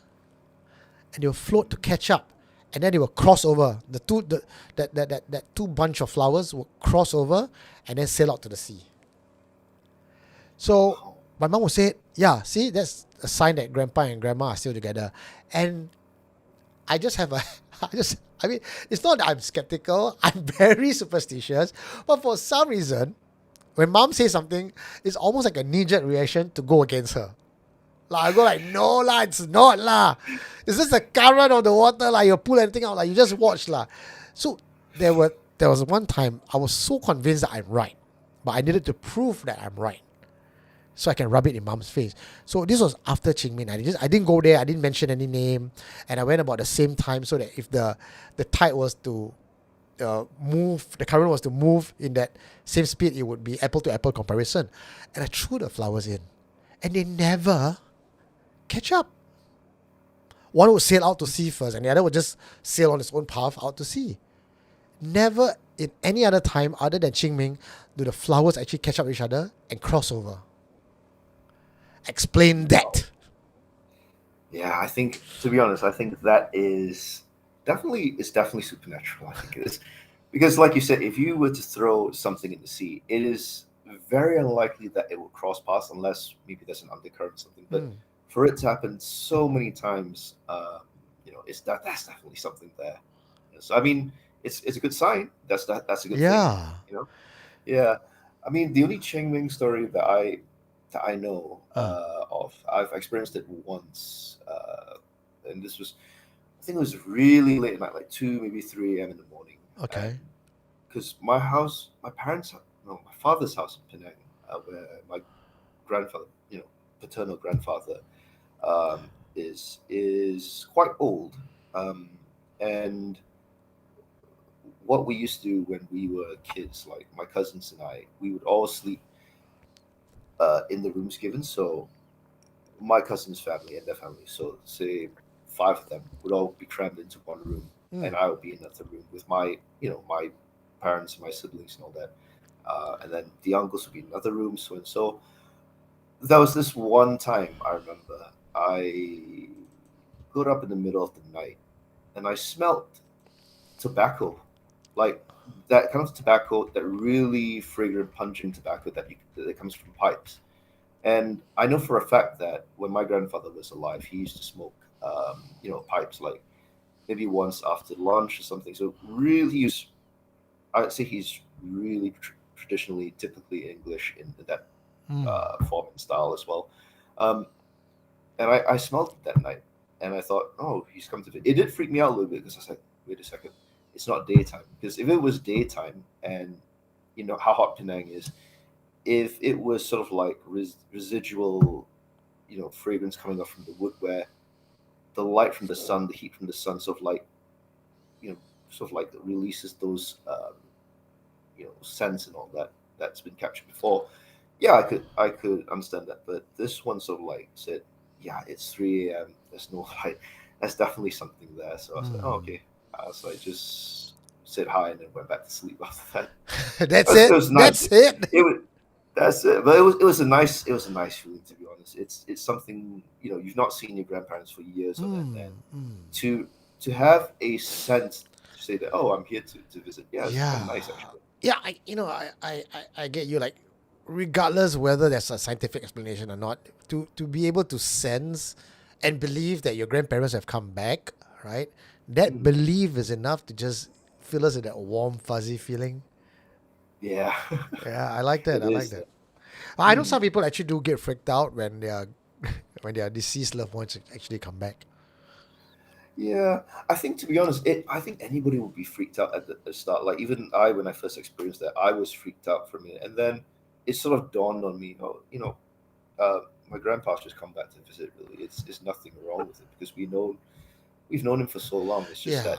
And they'll float to catch up, and then they will cross over. That two bunch of flowers will cross over and then sail out to the sea. So my mom would say, yeah, see, that's a sign that grandpa and grandma are still together. And I just have it's not that I'm skeptical, I'm very superstitious, but for some reason, when mom says something, it's almost like a knee-jerk reaction to go against her. I go like, no lah, it's not lah. It's just the current of the water lah. You pull anything out lah. You just watch lah. So there was one time I was so convinced that I'm right, but I needed to prove that I'm right, so I can rub it in mom's face. So this was after Qing Ming. I didn't go there. I didn't mention any name, and I went about the same time so that if the tide was to move, the current was to move in that same speed, it would be apple to apple comparison. And I threw the flowers in, and they never catch up. One would sail out to sea first, and the other would just sail on its own path out to sea. Never in any other time other than Qing Ming do the flowers actually catch up with each other and cross over. Explain Wow. that. Yeah, I think to be honest, I think that is definitely it's definitely supernatural. I think it is because, like you said, if you were to throw something in the sea, it is very unlikely that it will cross paths unless maybe there's an undercurrent or something. But Mm. for it to happen so many times, it's that's definitely something there. So I mean, it's a good sign. That's a good thing. Yeah. You know. Yeah, I mean, the only Qing Ming story that I know Uh, of, I've experienced it once, and this was, I think it was really late at night, like 2 maybe 3 a.m. in the morning, and okay. because my house, my parents, no, my father's house in Penang, where my grandfather, paternal grandfather, is quite old, um, and what we used to do when we were kids, like my cousins and I, we would all sleep in the rooms given. So my cousin's family and their family, so say five of them, would all be crammed into one room, Mm. and I would be in another room with my parents, my siblings, and all that. And then the uncles would be in another room, so and so. There was this one time I remember I got up in the middle of the night and I smelt tobacco, like that kind of tobacco, that really fragrant, pungent tobacco that comes from pipes. And I know for a fact that when my grandfather was alive, he used to smoke, pipes like maybe once after lunch or something. So really, I'd say he's really traditionally, typically English in that Mm. form and style as well. Um, and I smelled it that night, and I thought, oh, he's come to. It did freak me out a little bit because I was like, wait a second, it's not daytime. Because if it was daytime, and you know how hot Penang is, if it was sort of like residual, fragrance coming off from the wood, where the light from the sun, the heat from the sun, sort of like, you know, sort of like releases those, scents and all that that's been captured before. Yeah, I could understand that, but this one sort of like said, yeah, it's 3 a.m. There's no light. That's definitely something there. So I was like, oh, Mm. okay. So I just said hi and then went back to sleep after that. That's It it. was nice. That's it. It was That's it. But it was a nice feeling, to be honest. It's something, you've not seen your grandparents for years on end, and Mm. Mm. to to have a sense to say that, oh, I'm here to visit. Yeah, it's kind of Yeah. nice actually. Yeah, I get you. Like, regardless whether there's a scientific explanation or not, to be able to sense and believe that your grandparents have come back, right? That Mhm. belief is enough to just fill us with that warm, fuzzy feeling. Yeah, Yeah, I like that. it I like is. that. I know Mhm. some people actually do get freaked out when when their deceased loved ones actually come back. Yeah, I think to be honest, I think anybody would be freaked out at the start. Like even I, when I first experienced that, I was freaked out for a minute, and then it sort of dawned on me, oh, uh, my grandpa's just come back to visit. Really, it's nothing wrong with it because we've known him for so long. It's just Yeah. that,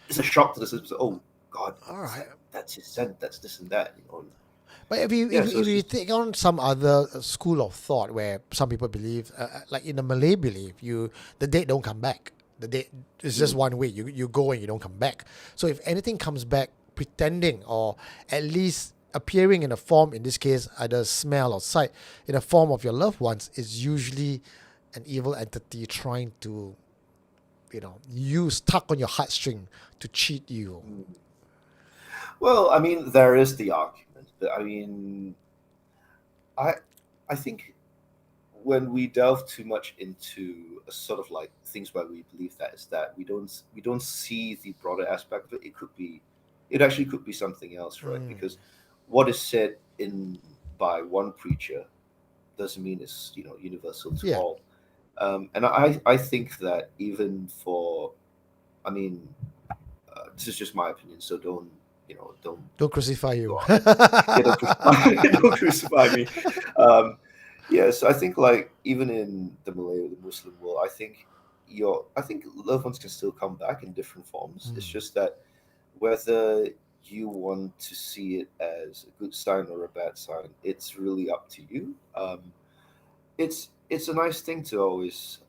it's a shock to the system. Oh God, All right. that's his scent. That's this and that. But if you Yeah. So if it's you just. take on some other school of thought where some people believe, like in the Malay belief, the dead don't come back. The dead is just Mm, one way. You go and you don't come back. So if anything comes back pretending or at least appearing in a form, in this case either smell or sight, in a form of your loved ones, is usually an evil entity trying to use tuck on your heartstring to cheat you. mm. Well, I mean, there is the argument, but I mean, I I think when we delve too much into a sort of like things where we believe that is that we don't see the broader aspect of it. It actually could be something else, right? Mm. Because what is said in by one preacher doesn't mean it's universal to Yeah. all. And I think that even for, I mean, this is just my opinion, so don't Don't crucify go you. on it. Yeah, don't crucify, don't crucify me. Um, yeah, so I think like even in the Malay or the Muslim world, I think loved ones can still come back in different forms. It's Mm. just that whether you want to see it as a good sign or a bad sign, it's really up to you. It's a nice thing to always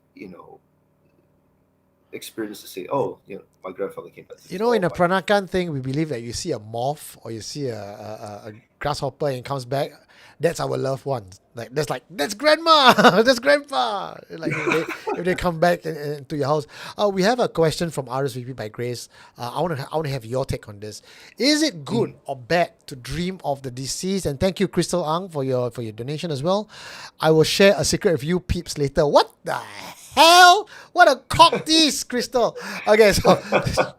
experience to say, oh, my grandfather came back to You this know, in world. a Peranakan thing, we believe that you see a moth or you see a grasshopper and it comes back. That's our loved ones. That's grandma, that's grandpa. Like if they come back into your house. We have a question from RSVP by Grace. I want to have your take on this. Is it good Mhm. or bad to dream of the deceased? And thank you, Crystal Ang, for your donation as well. I will share a secret with you peeps later. What the hell? What a cock tease, Crystal. Okay, so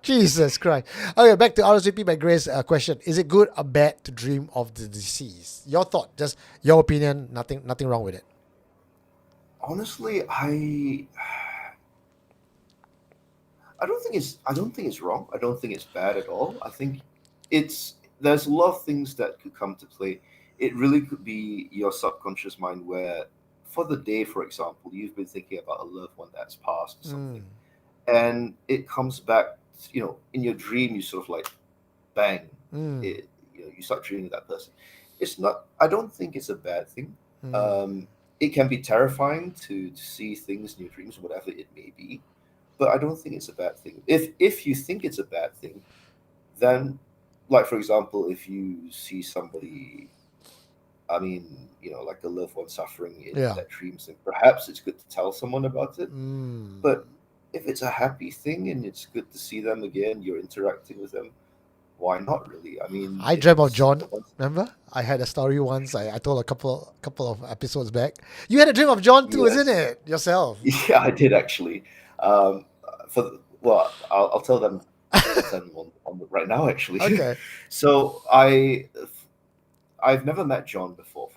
Jesus Christ. Okay, back to RSVP by Grace question. Is it good or bad to dream of the deceased? Your thought, just your opinion, nothing wrong with it. Honestly, I don't think it's wrong. I don't think it's bad at all. I think it's there's a lot of things that could come to play. It really could be your subconscious mind where for the day, for example, you've been thinking about a loved one that's passed or Mm, something. And it comes back, in your dream you sort of like bang, mm, you start dreaming of that person. It's not I don't think it's a bad thing. mm. Um it can be terrifying to see things in your dreams, whatever it may be, but I don't think it's a bad thing. If you think it's a bad thing, then, like for example, if you see somebody, I mean, like a loved one suffering in Yeah. their dreams, then perhaps it's good to tell someone about it. Mm. But if it's a happy thing and it's good to see them again, you're interacting with them, why not really? I mean, I if dreamt of it's John. Remember? I had a story once. I told a couple of episodes back. You had a dream of John too, isn't yes, it? Yourself. yeah, I did actually. I'll tell them. I'll tell them right now actually. Okay. So I've never met John before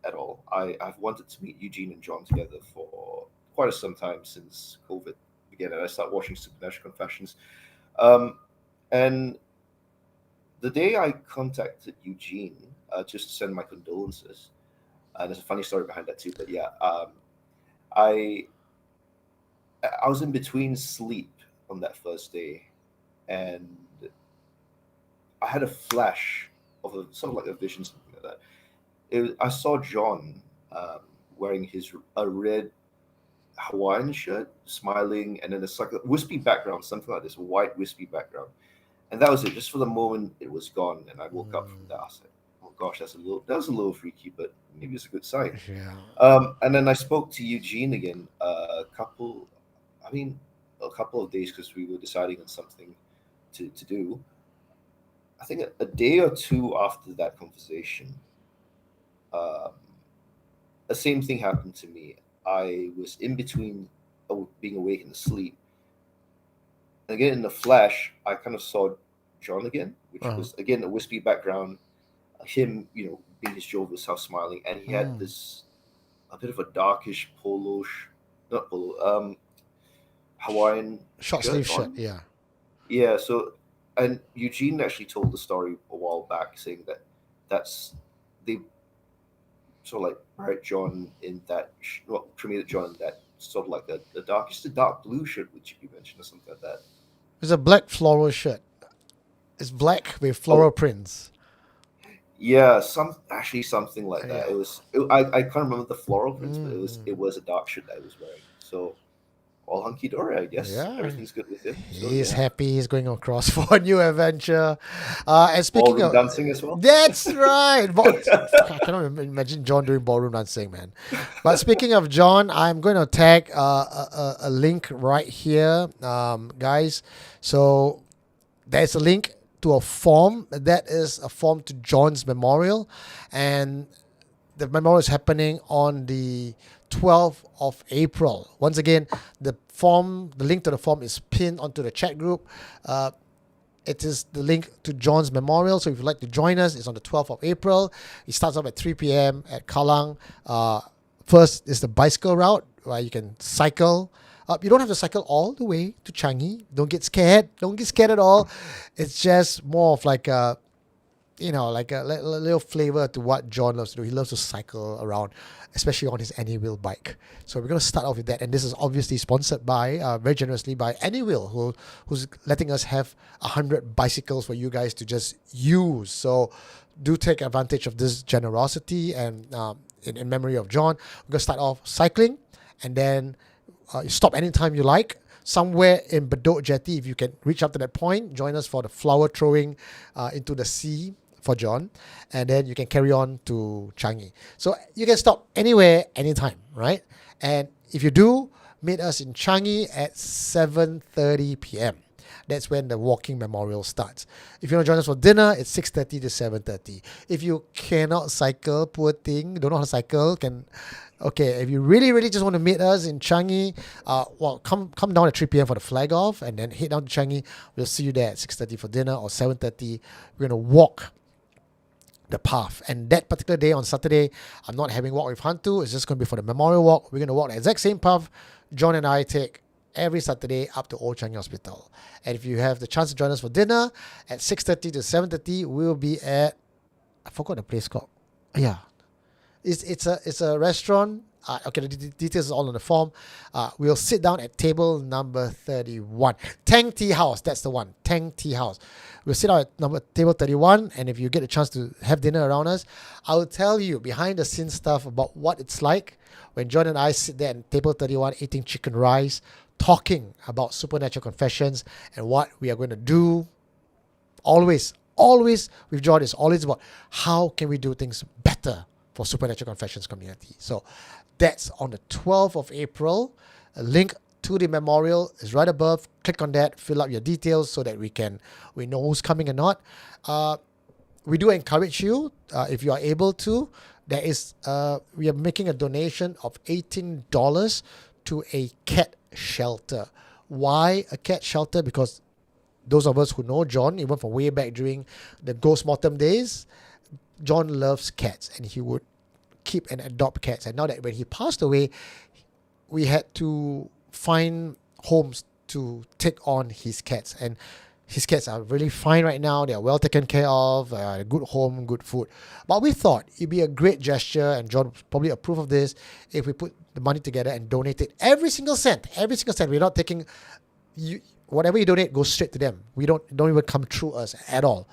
at all. I've wanted to meet Eugene and John together for quite some time since COVID began, and I started watching Supernatural Confessions. Um, and the day I contacted Eugene, just to send my condolences, there's a funny story behind that too. But yeah, I I was in between sleep on that first day, and I had a flash of a sort of like a vision, something like that. I saw John wearing a red Hawaiian shirt, smiling, and then it's like a wispy background, something like this, white wispy background, and that was it. Just for the moment, it was gone, and I woke up from Mm, that. I was like, "Oh gosh, that was a little freaky, but maybe it's a good sign." yeah. And then I spoke to Eugene again I mean, a couple of days because we were deciding on something to do. I think a day or two after that conversation, um, the same thing happened to me. I was in between being awake and asleep. And again, in the flash, I kind of saw John again, which Uh-huh. was again a wispy background, him, being his jovial self, smiling, and he had Mm. this a bit of a darkish not polo, Hawaiian Short shirt sleeve shirt. on. Yeah. Yeah, so and Eugene actually told the story a while back, saying that that's they sort of like buried John in that, cremated John in that sort of like a dark, just a dark blue shirt, which you mentioned or something like that. It's a black floral shirt. It's black with floral Oh, prints. yeah, something like that. Yeah. I can't remember the floral prints, but it Mm. was a dark shirt that I was wearing. So all hunky dory, I guess. Yeah. Everything's good with him. So He's yeah, happy. He's going across for a new adventure. And speaking ballroom of, dancing as well. that's right. I cannot imagine John doing ballroom dancing, man. But speaking of John, I'm going to tag a link right here, guys. So there's a link to a form. That is a form to John's memorial, and the memorial is happening on the 12th of April. Once again, the link to the form is pinned onto the chat group. Uh, it is the link to John's memorial. So if you'd like to join us, it's on the 12th of April. It starts off at 3 p.m. at Kallang. First is the bicycle route where you can cycle. You don't have to cycle all the way to Changi. Don't get scared. Don't get scared at all. It's just more of like a like a little flavor to what John loves to do. He loves to cycle around, especially on his Anywheel bike. So we're going to start off with that. And this is obviously sponsored by, very generously by Anywheel, who's letting us have 100 bicycles for you guys to just use. So do take advantage of this generosity. And in memory of John, we're going to start off cycling, and then you stop anytime you like. somewhere in Bedok Jetty. If you can reach up to that point, join us for the flower throwing into the sea for John, and then you can carry on to Changi. So you can stop anywhere, anytime, right? And if you do, meet us in Changi at 7:30 p.m. That's when the walking memorial starts. If you want to join us for dinner, it's 6:30 to 7:30. If you cannot cycle, poor thing, don't know how to cycle, if you really just want to meet us in Changi, come down at 3 p.m. for the flag off, and then head down to Changi. We'll see you there at 6:30 for dinner or 7:30. We're going to walk the path. And that particular day on Saturday, I'm not having walk with Hantu. It's just going to be for the memorial walk. We're going to walk the exact same path John and I take every Saturday up to Old Changi Hospital. And if you have the chance to join us for dinner at 6:30 to 7:30, we'll be at, I forgot the place called. Yeah, it's a restaurant. The details are all on the form. We'll sit down at table number 31. Tang Tea House, that's the one. Tang Tea House. We'll sit down at table 31, and if you get a chance to have dinner around us, I'll tell you behind the scenes stuff about what it's like when John and I sit there at table 31 eating chicken rice, talking about Supernatural Confessions and what we are going to do. Always with John, is always about how can we do things better for Supernatural Confessions community. So that's on the 12th of April. A link to the memorial is right above. Click on that, fill up your details so that we know who's coming and not. We do encourage you, if you are able to, we are making a donation of $18 to a cat shelter. Why a cat shelter? Because those of us who know John, even from way back during the Ghostmortem days, John loves cats and he would keep and adopt cats. And now that when he passed away, we had to find homes to take on his cats. And his cats are really fine right now. They are well taken care of, good home, good food. But we thought it'd be a great gesture, and John would probably approve of this, if we put the money together and donate it. Every single cent. We're not taking, whatever you donate goes straight to them. We don't even come through us at all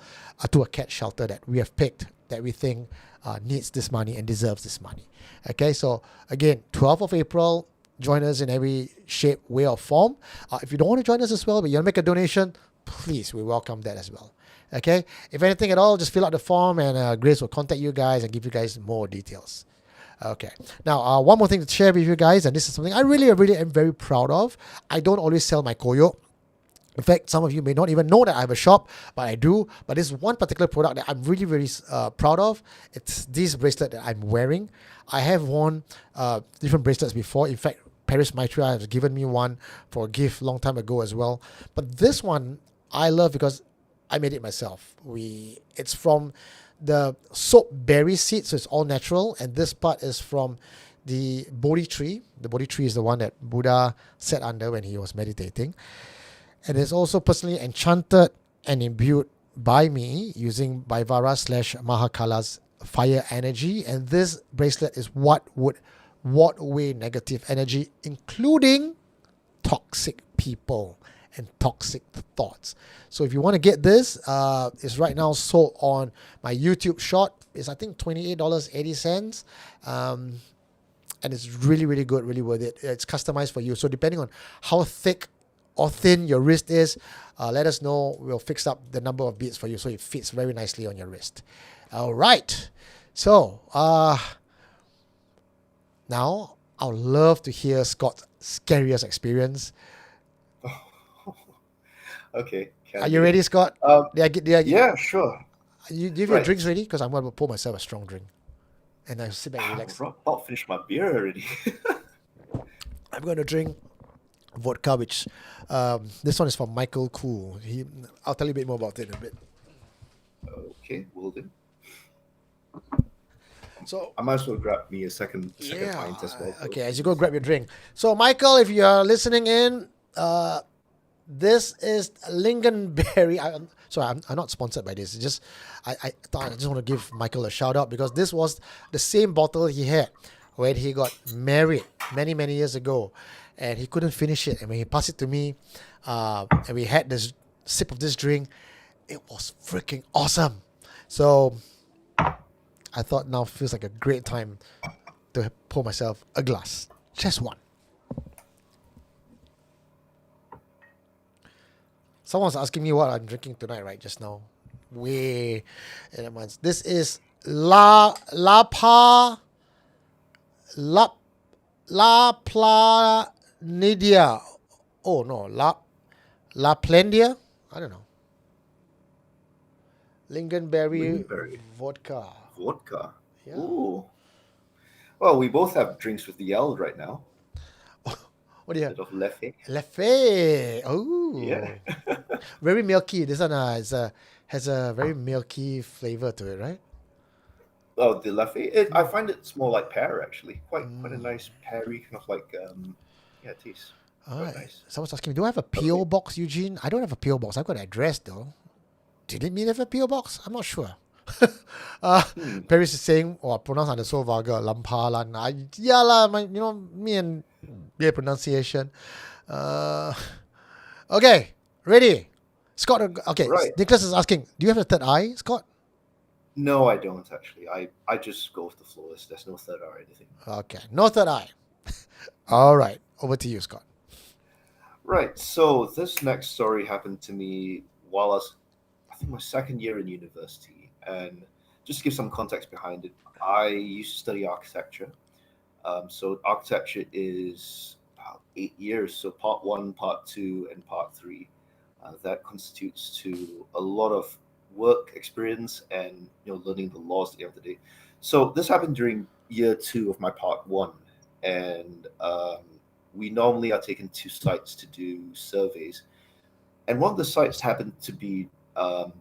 to a cat shelter that we have picked that we think needs this money and deserves this money. Okay, so again, 12th of April, join us in every shape, way, or form. If you don't want to join us as well, but you want to make a donation, please, we welcome that as well. Okay, if anything at all, just fill out the form and Grace will contact you guys and give you guys more details. Okay, now one more thing to share with you guys, and this is something I really am very proud of. I don't always sell my koyo. In fact, some of you may not even know that I have a shop, but I do. But this one particular product that I'm really proud of. It's this bracelet that I'm wearing. I have worn different bracelets before. In fact, Paris Maitreya has given me one for a gift long time ago as well. But this one I love because I made it myself. It's from the soap berry seed, so it's all natural. And this part is from the Bodhi tree. The Bodhi tree is the one that Buddha sat under when he was meditating. And it's also personally enchanted and imbued by me using Vaivara / Mahakala's fire energy. And this bracelet is what would ward away negative energy, including toxic people and toxic thoughts. So if you want to get this, it's right now sold on my YouTube shop. It's I think $28.80. And it's really good, really worth it. It's customized for you. So depending on how thick or thin your wrist is, let us know. We'll fix up the number of beads for you so it fits very nicely on your wrist. All right. So now I would love to hear Scott's scariest experience. Okay. Are you ready, Scott? Yeah, sure. You have your drinks ready? Because I'm going to pour myself a strong drink. And I sit back and relax. I'll finish my beer already. I'm going to drink vodka, which this one is from Michael Koo. I'll tell you a bit more about it in a bit. Okay, will do. So I might as well grab me a second pint as well. Okay, as you go grab your drink. So Michael, if you are listening in, this is Lingonberry. I'm not sponsored by this. It's just I thought I just want to give Michael a shout out because this was the same bottle he had when he got married many years ago, and he couldn't finish it. And when he passed it to me, and we had this sip of this drink, it was freaking awesome. So I thought now feels like a great time to pour myself a glass, just one. Someone's asking me what I'm drinking tonight, right? Just now. Way in advance. This is La Pa La La Planidia. Oh no, La Plendia? I don't know. Lingonberry Lingonberry vodka. vodka. Yeah. Ooh. Well, we both have drinks with the L right now What do you have? instead of Leffe. Leffe. Yeah. Oh, very milky. This one has a very milky flavor to it, right? Oh, the Leffe. I Mm. find it's more like pear actually. Quite a Mm. nice peary kind of like yeah, it tastes All quite right. nice. Someone's asking me, do I have a Okay. PO box, Eugene? I don't have a PO box. I've got an address though. Did it mean have a PO box? I'm not sure. uh, Hmm. Paris is saying, or pronounced under so vulgar, lampalan. Yeah lah, me and their pronunciation. Uh, okay, ready. Scott, okay, Right. Nicholas is asking, do you have a third eye, Scott? No, I don't actually. I just go with the flow. There's no third or anything. Okay, no third eye. All right, over to you, Scott. Right. So this next story happened to me while I think my second year in university, and just to give some context behind it, I used to study architecture. So architecture is about 8 years. So part one, part two, and part three. That constitutes to a lot of work experience and learning the laws at the end of the day. So this happened during year two of my part one, and we normally are taken to sites to do surveys, and one of the sites happened to be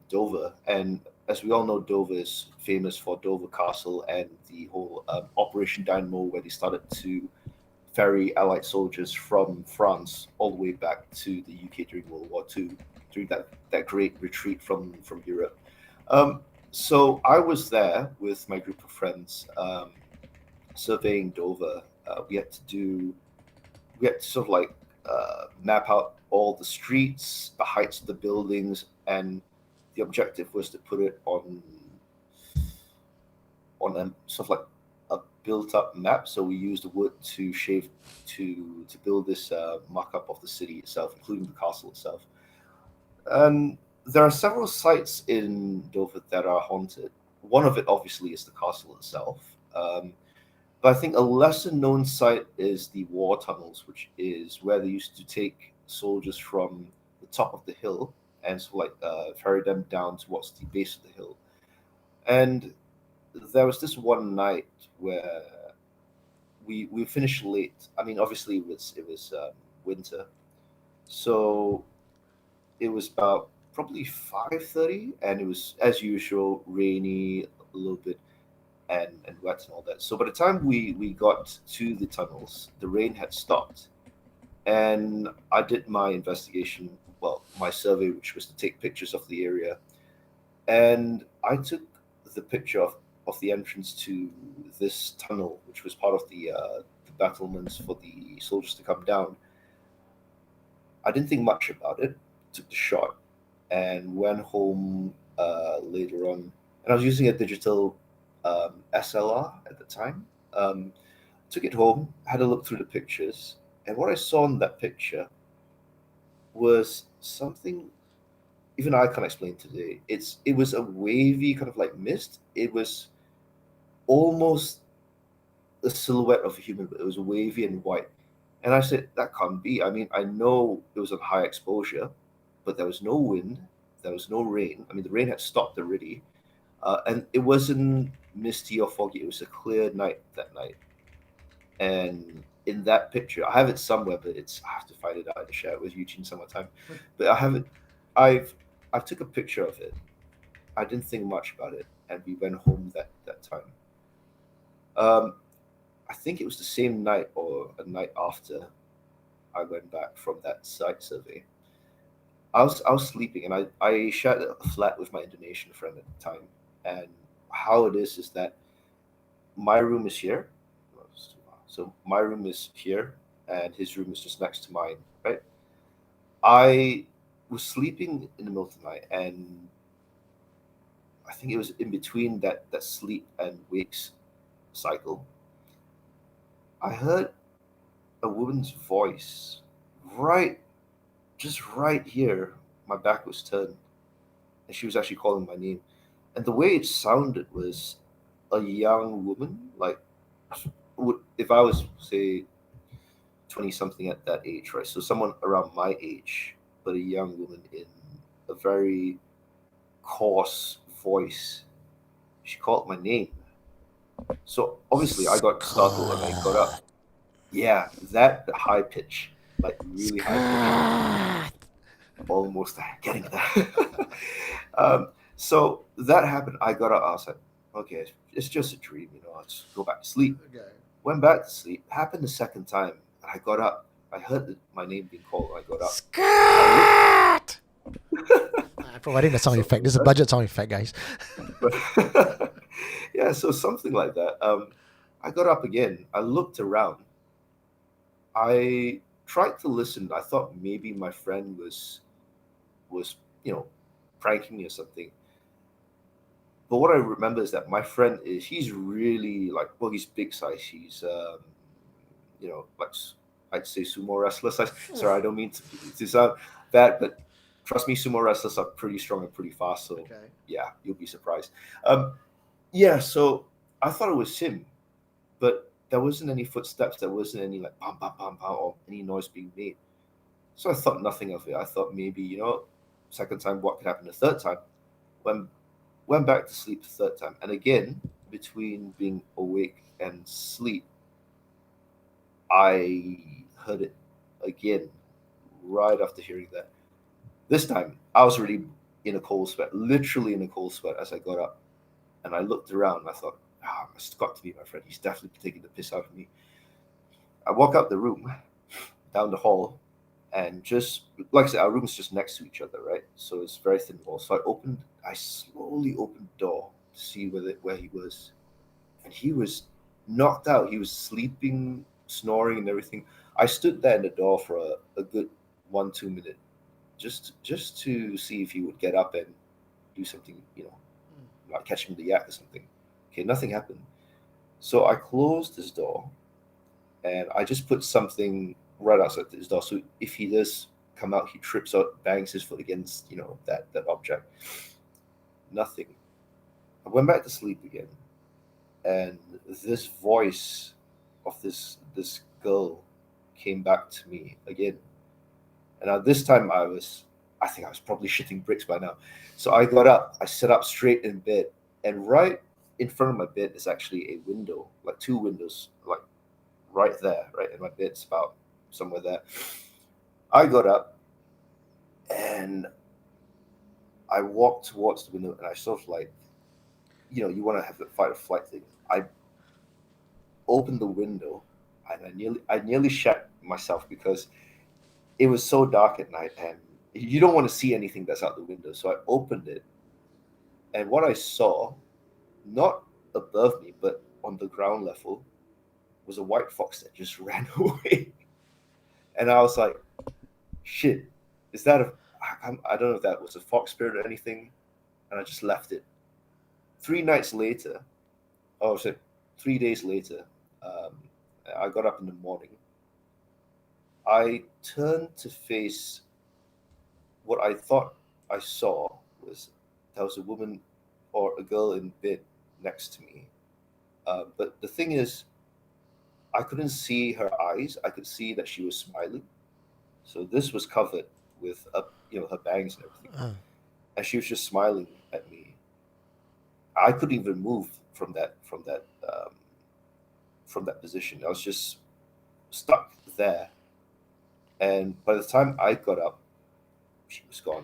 Dover. And as we all know, Dover is famous for Dover Castle and the whole Operation Dynamo, where they started to ferry Allied soldiers from France all the way back to the UK during World War II, during that great retreat from Europe. Um, so I was there with my group of friends surveying Dover. We had to sort of like map out all the streets, the heights of the buildings, and the objective was to put it on a sort of like a built-up map. So we used wood to shave to build this mock-up of the city itself, including the castle itself. And there are several sites in Dover that are haunted. One of it, obviously, is the castle itself. But I think a lesser known site is the war tunnels, which is where they used to take soldiers from the top of the hill and sort of like ferry them down towards the base of the hill. And there was this one night where we finished late. I mean, obviously it was winter, so it was about probably 5:30, and it was as usual rainy a little bit and wet and all that. So by the time we got to the tunnels, the rain had stopped, and I did my investigation, well, my survey, which was to take pictures of the area, and I took the picture of the entrance to this tunnel, which was part of the battlements for the soldiers to come down. I didn't think much about it. Took the shot and went home later on. And I was using a digital SLR at the time. Um, Took it home, had a look through the pictures, and what I saw in that picture was something even I can't explain today. It was a wavy kind of like mist. It was almost the silhouette of a human, but it was wavy and white. And I said, that can't be. I mean, I know it was a high exposure, but there was no wind, there was no rain. I mean, the rain had stopped already, and it wasn't misty or foggy. It was a clear night that night. And in that picture, I have it somewhere, but it's I have to find it out and share it with Eugene some other time. But I have it. I've I took a picture of it. I didn't think much about it, and we went home that time. Um, I think it was the same night or a night after I went back from that site survey. I was sleeping, and I shared a flat with my Indonesian friend at the time. And how it is that my room is here. So my room is here, and his room is just next to mine. Right. I was sleeping in the middle of the night, and I think it was in between that sleep and wakes cycle. I heard a woman's voice right just right here, my back was turned, and she was actually calling my name. And the way it sounded was a young woman, like if I was say 20 something at that age, right? So someone around my age, but a young woman in a very coarse voice. She called my name. So obviously I got startled and I got up. Scott. Yeah, that high pitch, like really high pitch, Scott. almost there, getting there. So that happened. I got up. I was like, okay, it's just a dream, Let's go back to sleep. Okay. Went back to sleep. Happened the second time. I got up. I heard my name being called. I got up. I looked. Scott. I'm providing the sound So effect. This is a budget sound effect, guys. but yeah, so something like that. I got up again. I looked around. I tried to listen. I thought maybe my friend was pranking me or something. But what I remember is that my friend he's really like, well, he's big size. He's like I'd say sumo wrestler size. Sorry, I don't mean to sound bad, but trust me, sumo wrestlers are pretty strong and pretty fast. So Okay. yeah, you'll be surprised. Um, yeah, so I thought it was him, but there wasn't any footsteps. There wasn't any like pam pam pam pam or any noise being made. So I thought nothing of it. I thought maybe second time what could happen the third time. When went back to sleep the third time, and again between being awake and sleep, I heard it again right after hearing that. This time I was really in a cold sweat, literally in a cold sweat as I got up, and I looked around. And I thought, it's got to be my friend. He's definitely taking the piss out of me. I walk out the room, down the hall, and just like I said, our rooms just next to each other, right? So it's very thin wall. So I slowly opened the door to see where he was, and he was knocked out. He was sleeping, snoring, and everything. I stood there in the door for a good 1-2 minute, just to see if he would get up and do something, like catch him in the yak or something. Okay, nothing happened. So I closed his door and I just put something right outside his door. So if he does come out, he trips out, bangs his foot against, that object. Nothing. I went back to sleep again, and this voice of this girl came back to me again. And this time I think I was probably shitting bricks by now. So I got up, I sat up straight in bed, and right in front of my bed is actually a window, like two windows, like right there, right? And my bed's about somewhere there. I got up and I walked towards the window, and I sort of like, you want to have the fight or flight thing. I opened the window, and I nearly shat myself because it was so dark at night, and you don't want to see anything that's out the window. So I opened it, and what I saw, not above me, but on the ground level, was a white fox that just ran away. And I was like, shit, is that I don't know if that was a fox spirit or anything. And I just left it. 3 nights later, oh, sorry, 3 days later, um, I got up in the morning. I turned to face what I thought I saw was there was a woman or a girl in bed next to me. But the thing is, I couldn't see her eyes. I could see that she was smiling. So this was covered with her bangs and everything, Uh, and she was just smiling at me. I couldn't even move from that position. I was just stuck there. And by the time I got up, she was gone,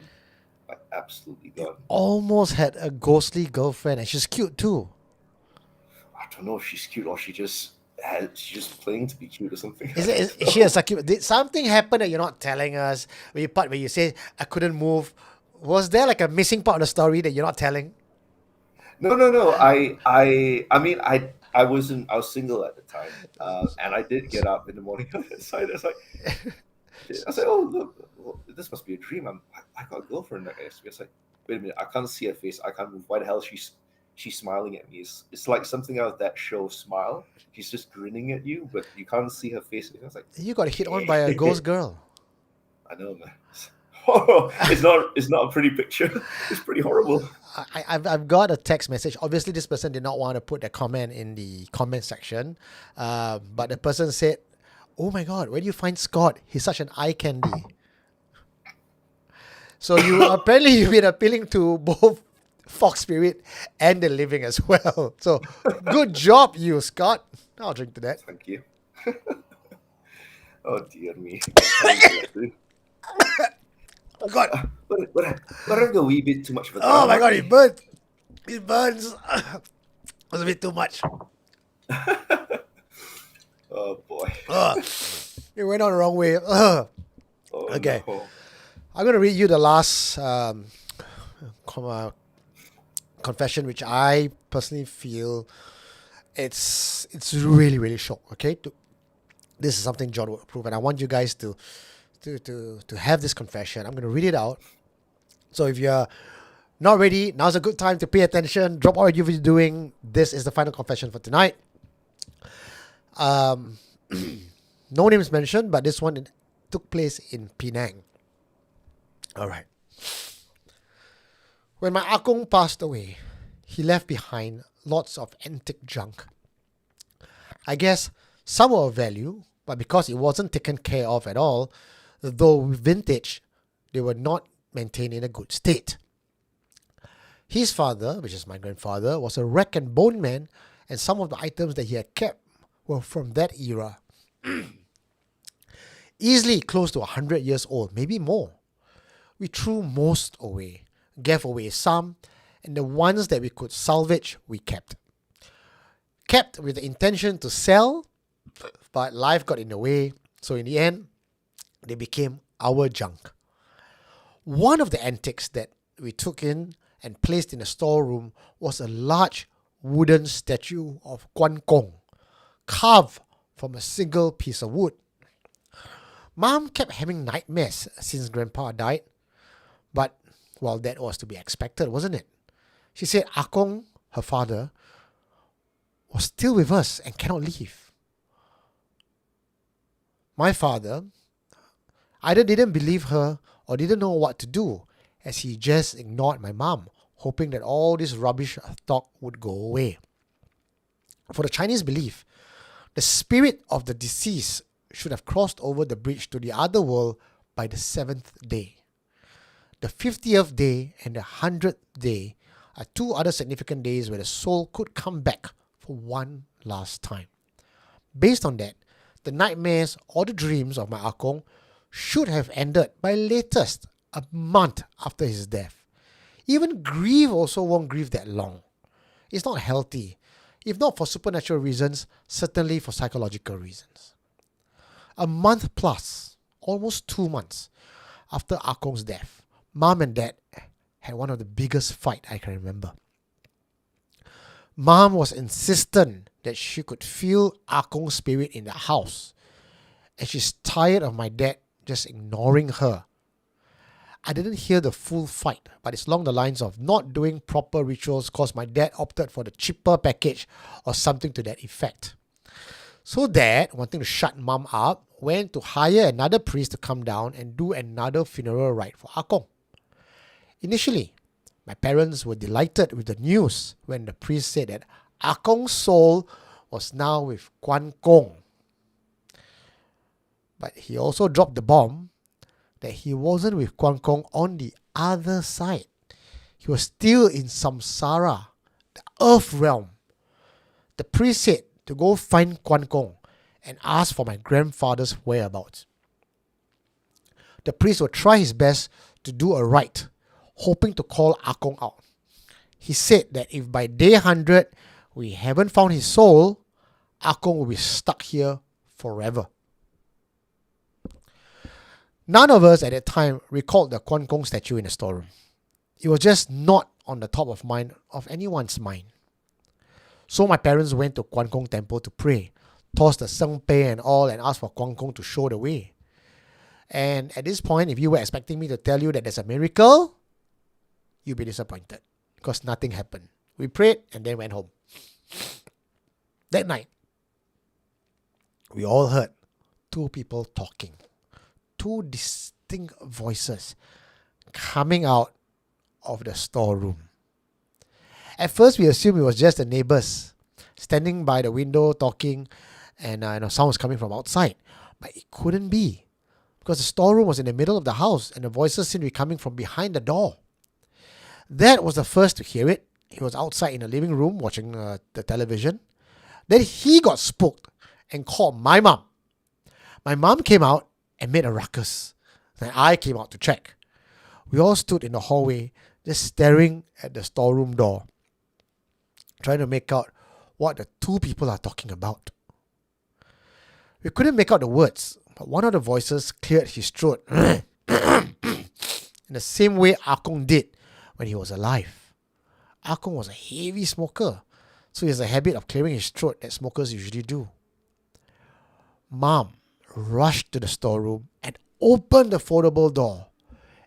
like absolutely you gone. almost had a ghostly girlfriend, and she's cute too. I don't know if she's cute or she's just playing to be cute or something. I Is don't she a know. succubus? Did something happen that you're not telling us? Where you say I couldn't move. Was there like a missing part of the story that you're not telling? No, no, no. I mean, I was single at the time, and I did get up in the morning. So I was like, I was like, oh look, well, this must be a dream. I got a girlfriend next to me. It's like, wait a minute, I can't see her face. I can't move. Why the hell she's smiling at me? It's like something out of that show, Smile. She's just grinning at you, but you can't see her face. And I was like, You got hit on by a ghost girl. I know, man. It's not a pretty picture. It's pretty horrible. I've got a text message. Obviously, this person did not want to put a comment in the comment section, but the person said, "Oh my God, where do you find Scott? He's such an eye candy." So you've been appealing to both Fox Spirit and the living as well. So good job, you Scott. I'll drink to that. Thank you. Oh dear me. What are you gonna do? Oh God. What have a wee bit too much of a Oh my drama? God, it burns. It burns. It was a bit too much. Oh boy. It went on the wrong way. Oh, Okay. no. I'm going to read you the last confession, which I personally feel it's really, really short. Okay. This is something John will approve, and I want you guys to have this confession. I'm going to read it out. So if you're not ready, now's a good time to pay attention. Drop all you're doing. This is the final confession for tonight. No names mentioned, but this one took place in Penang. All right. When my Akong passed away, he left behind lots of antique junk. I guess some were of value, but because it wasn't taken care of at all, though vintage, they were not maintained in a good state. His father, which is my grandfather, was a rack and bone man, and some of the items that he had kept were from that era. Easily close to 100 years old, maybe more. We threw most away, gave away some, and the ones that we could salvage, we kept. Kept with the intention to sell, but life got in the way, so in the end, they became our junk. One of the antiques that we took in and placed in a storeroom was a large wooden statue of Quan Kong, carved from a single piece of wood. Mom kept having nightmares since Grandpa died, but, well, that was to be expected, wasn't it? She said Akong, her father, was still with us and cannot leave. My father either didn't believe her or didn't know what to do, as he just ignored my mom, hoping that all this rubbish talk would go away. For the Chinese belief, the spirit of the deceased should have crossed over the bridge to the other world by the 7th day. The 50th day and the 100th day are two other significant days where the soul could come back for one last time. Based on that, the nightmares or the dreams of my Akong should have ended by latest a month after his death. Even grief also won't grieve that long. It's not healthy. If not for supernatural reasons, certainly for psychological reasons. A month plus, almost 2 months after Akong's death, Mom and Dad had one of the biggest fights I can remember. Mom was insistent that she could feel Akong's spirit in the house, and she's tired of my dad just ignoring her. I didn't hear the full fight, but it's along the lines of not doing proper rituals because my dad opted for the cheaper package or something to that effect. So Dad, wanting to shut Mom up, went to hire another priest to come down and do another funeral rite for Akong. Initially, my parents were delighted with the news when the priest said that Akong's soul was now with Quan Kong. But he also dropped the bomb that he wasn't with Quan Kong on the other side. He was still in Samsara, the earth realm. The priest said to go find Quan Kong and ask for my grandfather's whereabouts. The priest would try his best to do a rite, hoping to call Akong out. He said that if by day 100 we haven't found his soul, Akong will be stuck here forever. None of us at that time recalled the Quan Kong statue in the storeroom. It was just not on the top of mind of anyone's mind. So my parents went to Quan Kong temple to pray, tossed the Seng Pei and all, and asked for Quan Kong to show the way. And at this point, if you were expecting me to tell you that there's a miracle, you'd be disappointed because nothing happened. We prayed and then went home. That night, we all heard two people talking. Two distinct voices coming out of the storeroom. At first, we assumed it was just the neighbors standing by the window talking, and sound was coming from outside. But it couldn't be, because the storeroom was in the middle of the house, and the voices seemed to be coming from behind the door. Dad was the first to hear it. He was outside in the living room watching the television. Then he got spooked and called my mom. My mom came out and made a ruckus. Then I came out to check. We all stood in the hallway just staring at the storeroom door, trying to make out what the two people are talking about. We couldn't make out the words, but one of the voices cleared his throat in the same way Ah Kong did when he was alive. Ah Kong was a heavy smoker, so he has a habit of clearing his throat that smokers usually do. Mom rushed to the storeroom and opened the foldable door.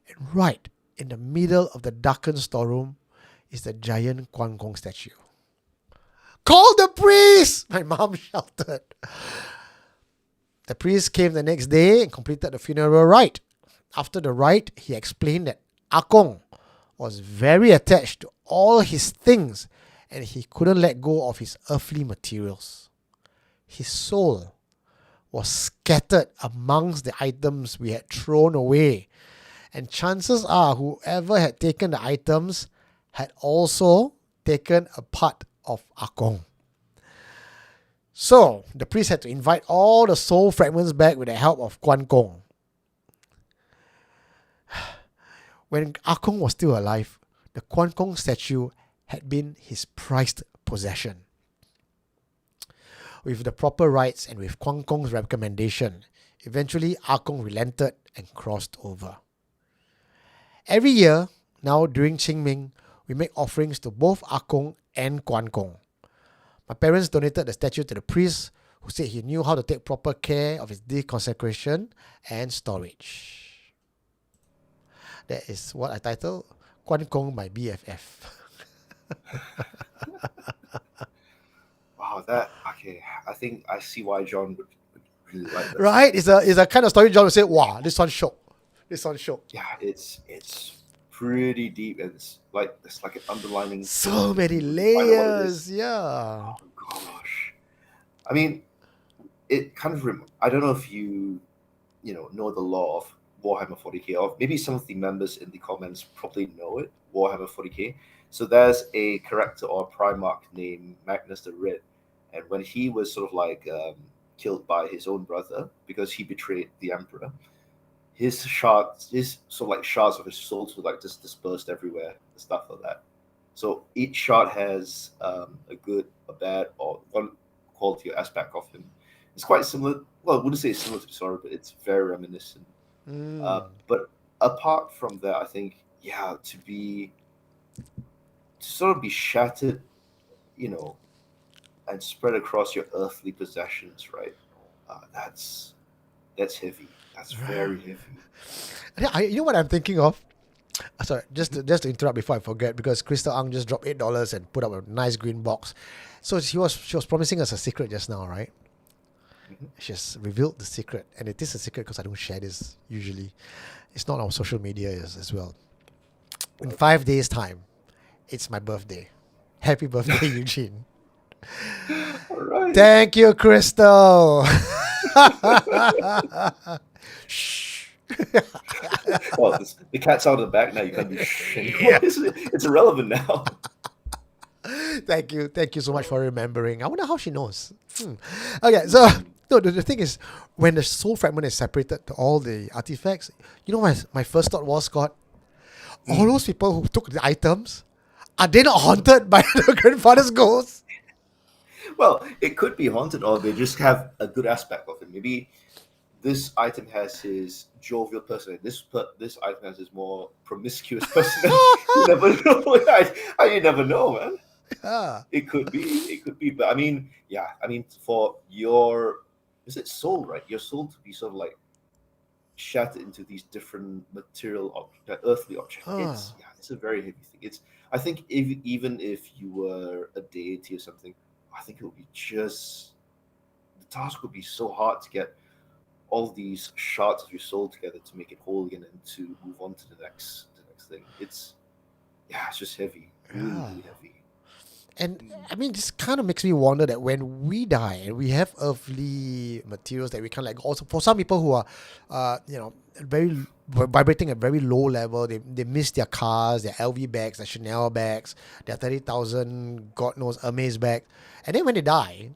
And right in the middle of the darkened storeroom is the giant Guan Gong statue. "Call the priest!" my mom shouted. The priest came the next day and completed the funeral rite. After the rite, he explained that Ah Kong was very attached to all his things and he couldn't let go of his earthly materials. His soul was scattered amongst the items we had thrown away, and chances are whoever had taken the items had also taken a part of Ah Kong. So the priest had to invite all the soul fragments back with the help of Guan Gong. When Ah Kong was still alive, the Guan Gong statue had been his prized possession. With the proper rites and with Guan Gong's recommendation, eventually Ah Kong relented and crossed over. Every year, now during Qing Ming, we make offerings to both Ah Kong and Guan Gong. My parents donated the statue to the priest, who said he knew how to take proper care of its deconsecration and storage. That is what I titled Guan Gong, my BFF. Wow, that okay. I think I see why John would really like that. Right? It's a kind of story John would say, wow, this one shook. This one shook. Yeah, it's pretty deep, and it's like an underlining. So many You find out what it layers. is. Yeah. Oh gosh, I mean, it kind of. I don't know if you know the law of Warhammer 40k, or maybe some of the members in the comments probably know it. Warhammer 40k. So there's a character or a Primarch named Magnus the Red, and when he was sort of like killed by his own brother because he betrayed the Emperor, his sort of like shards of his souls were like just dispersed everywhere and stuff like that. So each shard has a good, a bad, or one quality or aspect of him. It's quite similar. Well, I wouldn't say it's similar to the story, but it's very reminiscent. But apart from that, I think to sort of be shattered, and spread across your earthly possessions, right? That's heavy. That's very heavy. You know what I'm thinking of? Sorry, just to interrupt before I forget, because Crystal Ang just dropped $8 and put up a nice green box. So she was promising us a secret just now, right? Mhm. She has revealed the secret, and it is a secret because I don't share this usually. It's not on social media as well. In 5 days' time, it's my birthday. Happy birthday, Eugene. All right. Thank you, Crystal. Shh. Well, the cat's out of the bag now. You can't be anymore. It's irrelevant now. Thank you so much for remembering. I wonder how she knows. Okay, so no, the thing is, when the soul fragment is separated to all the artifacts, you know what my first thought was, Scott? All those people who took the items, are they not haunted by the grandfather's ghost? Well, it could be haunted, or they just have a good aspect of it. Maybe this item has his jovial personality. This item has his more promiscuous personality. You never know. You never know, man. Yeah. It could be. But I mean, yeah. I mean, for your soul, right? Your soul to be sort of like shattered into these different earthly objects. It's a very heavy thing. I think even if you were a deity or something, I think it would be the task would be so hard to get all these shards of your soul together to make it whole again and to move on to the next thing. It's just heavy, really, Yeah. really heavy. And Mm. I mean, this kind of makes me wonder that when we die and we have earthly materials that we can like also for some people who are, very vibrating at very low level, they miss their cars, their LV bags, their Chanel bags, their 30,000, God knows, Hermes bag, and then when they die,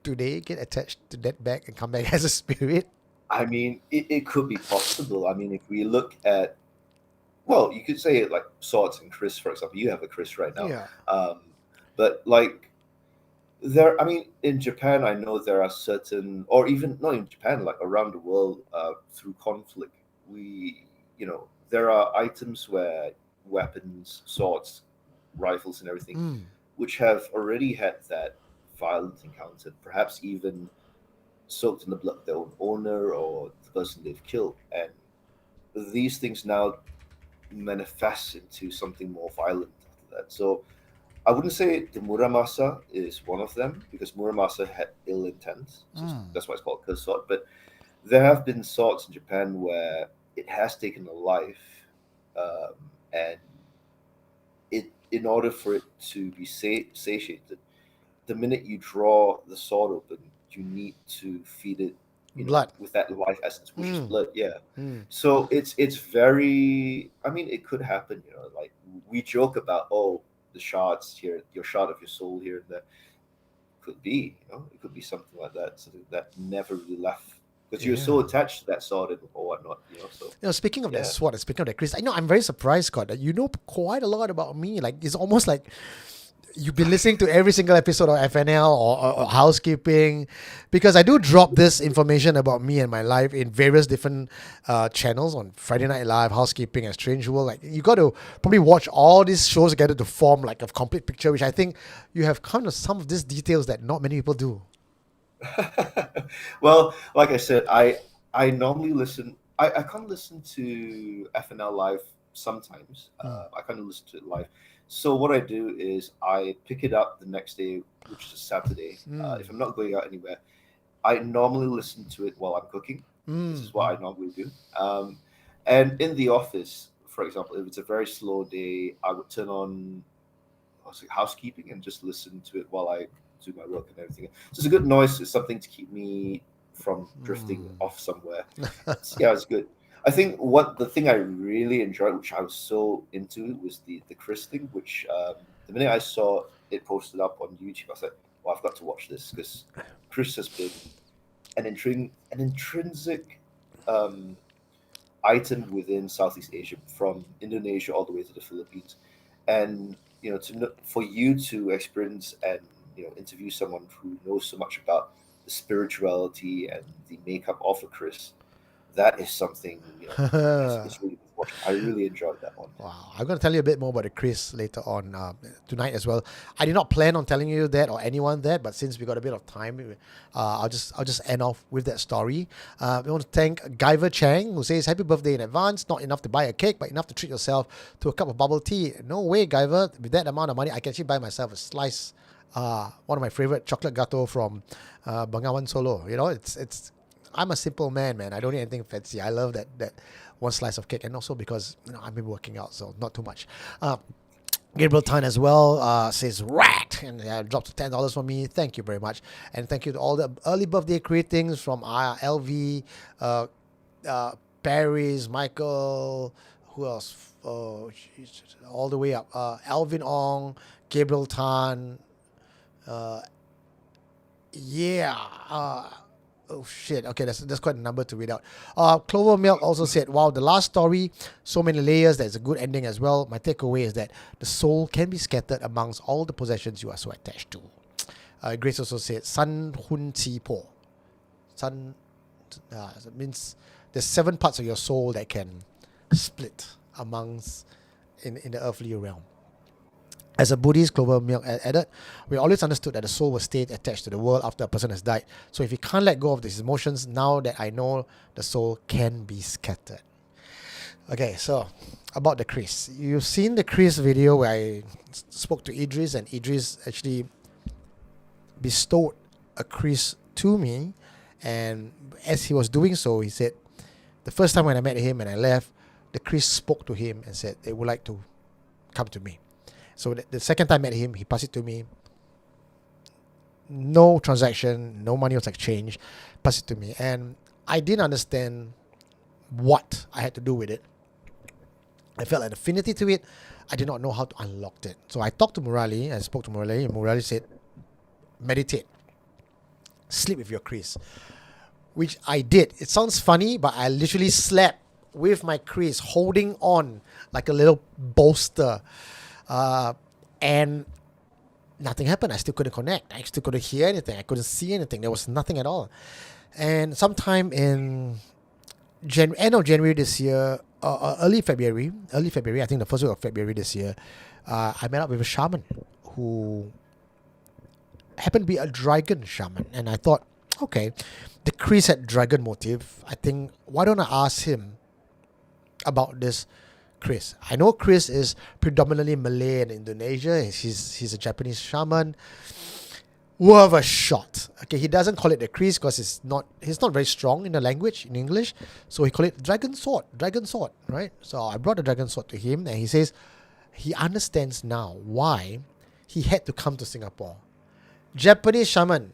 do they get attached to that bag and come back as a spirit? I mean, it could be possible. I mean, if we look at, well, you could say it like Swords and Chris, for example. You have a Chris right now. Yeah. But like there, I mean, in Japan, I know there are certain, or even not in Japan, like around the world, through conflict, there are items where weapons, swords, rifles, and everything, Mm. which have already had that violent encounter, perhaps even soaked in the blood of their own owner or the person they've killed. And these things now manifest into something more violent after that. So I wouldn't say the Muramasa is one of them because Muramasa had ill intent. So Mm. that's why it's called cursed sword. But there have been swords in Japan where it has taken a life, and in order for it to be satiated, the minute you draw the sword open, you need to feed it, Blood. with that life essence, which is Mm. blood. Yeah. Mm. So it's very. I mean, it could happen. Like we joke about, oh, the shards here, your shard of your soul here and there. Could be, it could be something like that, something that never really left because you're so Yeah. attached to that sword or whatnot. So Speaking of that yeah. SWOT, speaking of that, Chris, I know I'm very surprised, Scott, that you know quite a lot about me. Like it's almost like you've been listening to every single episode of FNL or housekeeping, because I do drop this information about me and my life in various different channels on Friday Night Live, housekeeping, and Strange World. Like you got to probably watch all these shows together to form like a complete picture, which I think you have kind of some of these details that not many people do. Well, like I said, I normally listen. I can't listen to FNL live sometimes. Mm. I can't listen to it live. So what I do is I pick it up the next day, which is Saturday. Mm. If I'm not going out anywhere, I normally listen to it while I'm cooking. This is what Mm. I normally do. And in the office, for example, if it's a very slow day, I would turn on housekeeping and just listen to it while I do my work and everything. So it's a good noise. It's something to keep me from drifting Mm. off somewhere. It's good. I think what the thing I really enjoyed, which I was so into, was the Chris thing. Which the minute I saw it posted up on YouTube, I said, "Well, I've got to watch this," because Chris has been an intrinsic um, item within Southeast Asia, from Indonesia all the way to the Philippines, and for you to experience and interview someone who knows so much about the spirituality and the makeup of a Chris, that is something it's really worth watching. I really enjoyed that one. Wow, I'm going to tell you a bit more about the Chris later on tonight as well. I did not plan on telling you that or anyone that, but since we got a bit of time, I'll just end off with that story. We want to thank Guyver Chang, who says happy birthday in advance. Not enough to buy a cake, but enough to treat yourself to a cup of bubble tea. No way, Guyver. With that amount of money, I can actually buy myself a slice. One of my favorite chocolate gateau from Bengawan Solo. It's. I'm a simple man. I don't need anything fancy. I love that one slice of cake, and also because I've been working out, so not too much. Gabriel Tan as well says rat and dropped $10 for me. Thank you very much, and thank you to all the early birthday greetings from LV, Paris, Michael, who else? Oh, all the way up. Alvin Ong, Gabriel Tan. Yeah. Oh shit. Okay, that's quite a number to read out. Clover Milk also said, "Wow, the last story, so many layers. That's a good ending as well. My takeaway is that the soul can be scattered amongst all the possessions you are so attached to." Grace also said, "San Hun Chi Po." San it means there's 7 parts of your soul that can split amongst in the earthly realm. As a Buddhist, Clover Milk added, "We always understood that the soul will stay attached to the world after a person has died. So if you can't let go of these emotions, now that I know, the soul can be scattered." Okay, so about the Chris. You've seen the Chris video where I spoke to Idris, and Idris actually bestowed a Chris to me, And as he was doing so, he said, the first time when I met him and I left, the Chris spoke to him and said they would like to come to me. So the second time I met him, he passed it to me. No transaction, no money was exchanged, passed it to me. And I didn't understand what I had to do with it. I felt an affinity to it. I did not know how to unlock it. So I talked to Murali. I spoke to Murali, and Murali said, meditate. Sleep with your Chris. Which I did. It sounds funny, but I literally slept with my Chris holding on like a little bolster. And nothing happened. I still couldn't connect. I still couldn't hear anything. I couldn't see anything. There was nothing at all. And sometime in end of January this year, early February, I think the first week of February this year, I met up with a shaman who happened to be a dragon shaman. And I thought, okay, the Chris had dragon motive. I think, why don't I ask him about this Chris? I know Chris is predominantly Malay and Indonesia. He's a Japanese shaman. Worth a shot. Okay, he doesn't call it the Chris because he's not very strong in the language, in English. So he called it dragon sword, right? So I brought the dragon sword to him and he says he understands now why he had to come to Singapore. Japanese shaman,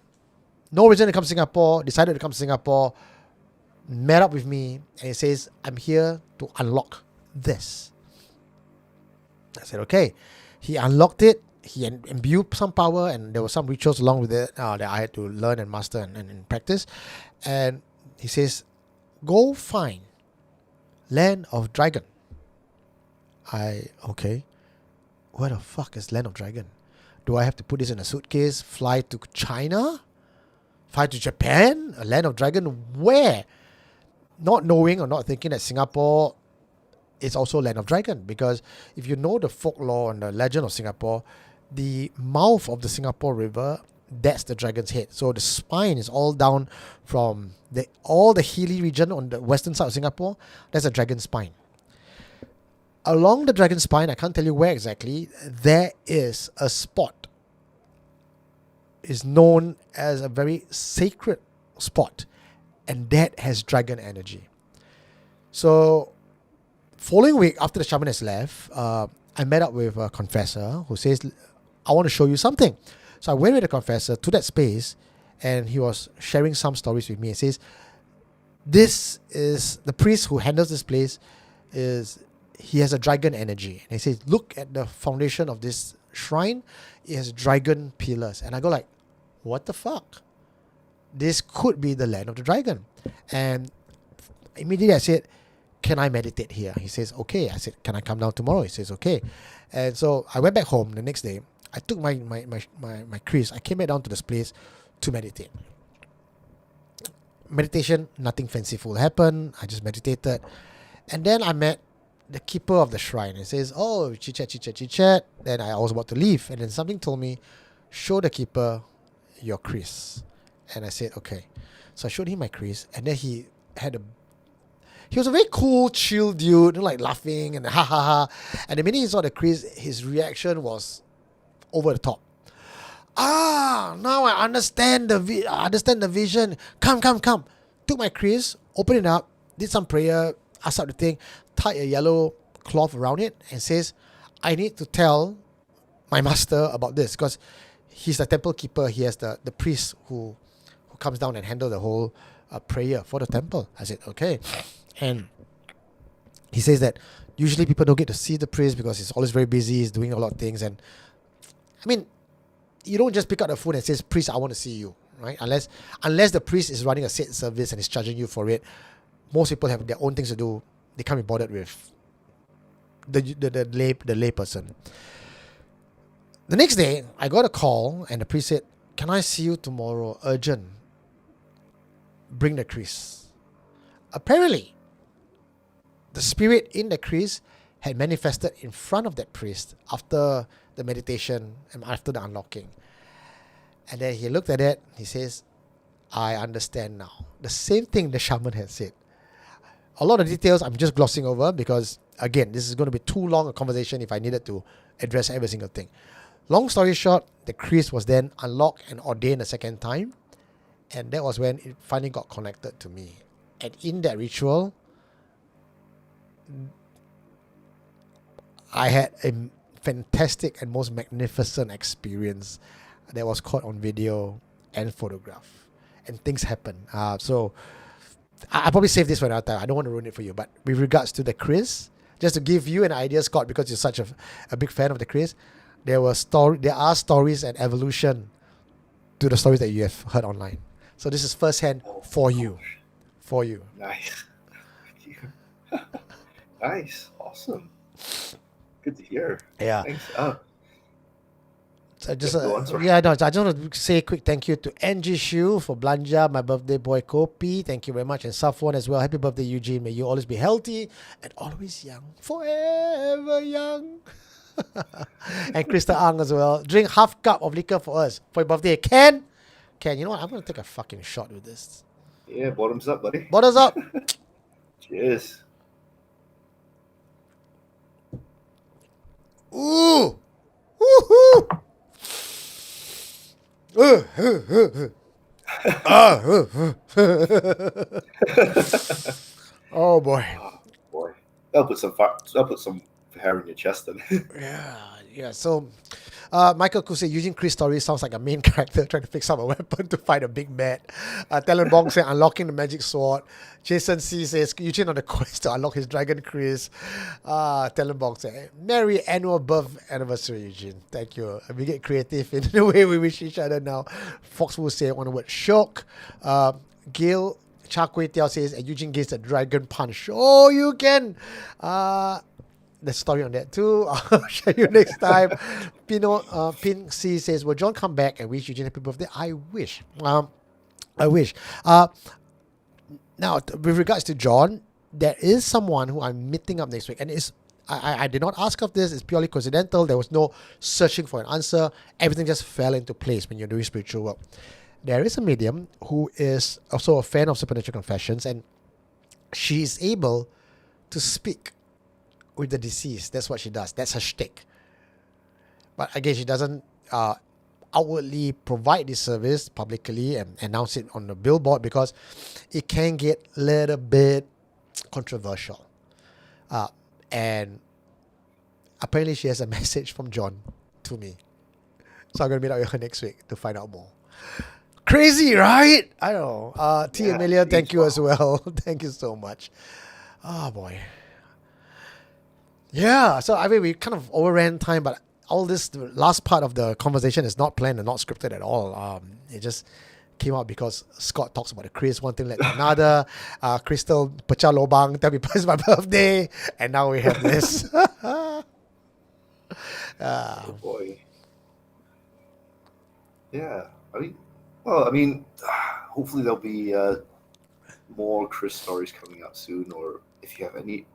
no reason to come to Singapore, decided to come to Singapore, met up with me, and he says, I'm here to unlock this. I said, okay. He unlocked it, he imbued some power, and there were some rituals along with it that I had to learn and master and practice. And he says, go find Land of Dragon. Okay. Where the fuck is Land of Dragon? Do I have to put this in a suitcase, fly to China? Fly to Japan? A Land of Dragon? Where? Not knowing or not thinking that Singapore is also Land of Dragon. Because if you know the folklore and the legend of Singapore, the mouth of the Singapore River, that's the dragon's head. So the spine is all down from all the hilly region on the western side of Singapore. That's a dragon spine. Along the dragon spine, I can't tell you where exactly, there is a spot. It's known as a very sacred spot, and that has dragon energy. So following week, after the shaman has left, I met up with a confessor who says, I want to show you something. So I went with the confessor to that space, and he was sharing some stories with me. He says, this is the priest who handles this place, he has a dragon energy. And he says, look at the foundation of this shrine. It has dragon pillars. And I go like, what the fuck? This could be the Land of the Dragon. And immediately I said, can I meditate here? He says, okay. I said, can I come down tomorrow? He says, okay. And so I went back home the next day. I took my Chris. I came back down to this place to meditate. Meditation, nothing fanciful happened. I just meditated. And then I met the keeper of the shrine. He says, oh, chit-chat. Then I was about to leave. And then something told me, show the keeper your Chris. And I said, okay. So I showed him my Chris. And then he was a very cool, chill dude, like laughing and ha ha ha. And the minute he saw the Chris, his reaction was over the top. Now I understand the vision. Come. Took my Chris, opened it up, did some prayer, asked out the thing, tied a yellow cloth around it, and says, I need to tell my master about this because he's the temple keeper. He has the priest who comes down and handle the whole prayer for the temple. I said, okay. And he says that usually people don't get to see the priest because he's always very busy. He's doing a lot of things. And I mean, you don't just pick up the phone and says, priest, I want to see you, right? Unless the priest is running a set service and is charging you for it. Most people have their own things to do. They can't be bothered with the lay person. The next day, I got a call and the priest said, can I see you tomorrow? Urgent. Bring the Chris. Apparently, the spirit in the Chris had manifested in front of that priest after the meditation and after the unlocking. And then he looked at it. He says, I understand now. The same thing the shaman had said. A lot of details I'm just glossing over because, again, this is going to be too long a conversation if I needed to address every single thing. Long story short, the Chris was then unlocked and ordained a second time. And that was when it finally got connected to me. And in that ritual, I had a fantastic and most magnificent experience that was caught on video and photograph. And things happen. So I'll probably save this for another time. I don't want to ruin it for you. But with regards to the Chris, just to give you an idea, Scott, because you're such a big fan of the Chris, there are stories and evolution to the stories that you have heard online. So this is firsthand for you. For you. Nice. Thank you. Nice. Awesome. Good to hear. Yeah. Thanks. So just go on, sorry. I just want to say a quick thank you to NG Shu for Blanja, my birthday boy Kopi. Thank you very much. And Safwan as well. Happy birthday, Eugene. May you always be healthy and always young. Forever young. And Krista Ang as well. Drink half cup of liquor for us for your birthday. Ken, you know what? I'm going to take a fucking shot with this. Yeah, bottoms up, buddy. Bottoms up. Cheers. Ooh. Woohoo. Oh boy. Oh, boy. That'll put some hair in your chest then. Yeah. So, Michael Kuse, using Chris story sounds like a main character trying to fix up a weapon to fight a big bad. Talon Bong said unlocking the magic sword. Jason C says Eugene on the quest to unlock his dragon Chris. Talon Bong said merry annual birth anniversary, Eugene. Thank you. We get creative in the way we wish each other now. Fox will say one word shock. Gail Cha Kway Tiao says Eugene gives a dragon punch. Oh, you can. The story on that too. I'll show you next time. Pin C says, will John come back and wish Eugene happy birthday? I wish. I wish. Now, with regards to John, there is someone who I'm meeting up next week. And I did not ask of this. It's purely coincidental. There was no searching for an answer. Everything just fell into place when you're doing spiritual work. There is a medium who is also a fan of Supernatural Confessions. And she is able to speak with the deceased. That's what she does. That's her shtick. But again, she doesn't outwardly provide this service publicly and announce it on the billboard because it can get a little bit controversial. And apparently she has a message from John to me. So I'm going to meet up with her next week to find out more. Crazy, right? I don't know. T. Amelia, thank you as well. Thank you so much. Oh, boy. Yeah, so I mean, we kind of overran time, but all this, the last part of the conversation is not planned and not scripted at all. It just came out because Scott talks about the Chris, one thing led to another. Crystal, pecah lobang, tell me it's my birthday, and now we have this. Oh boy. Yeah, I mean, hopefully there'll be more Chris stories coming out soon, or if you have any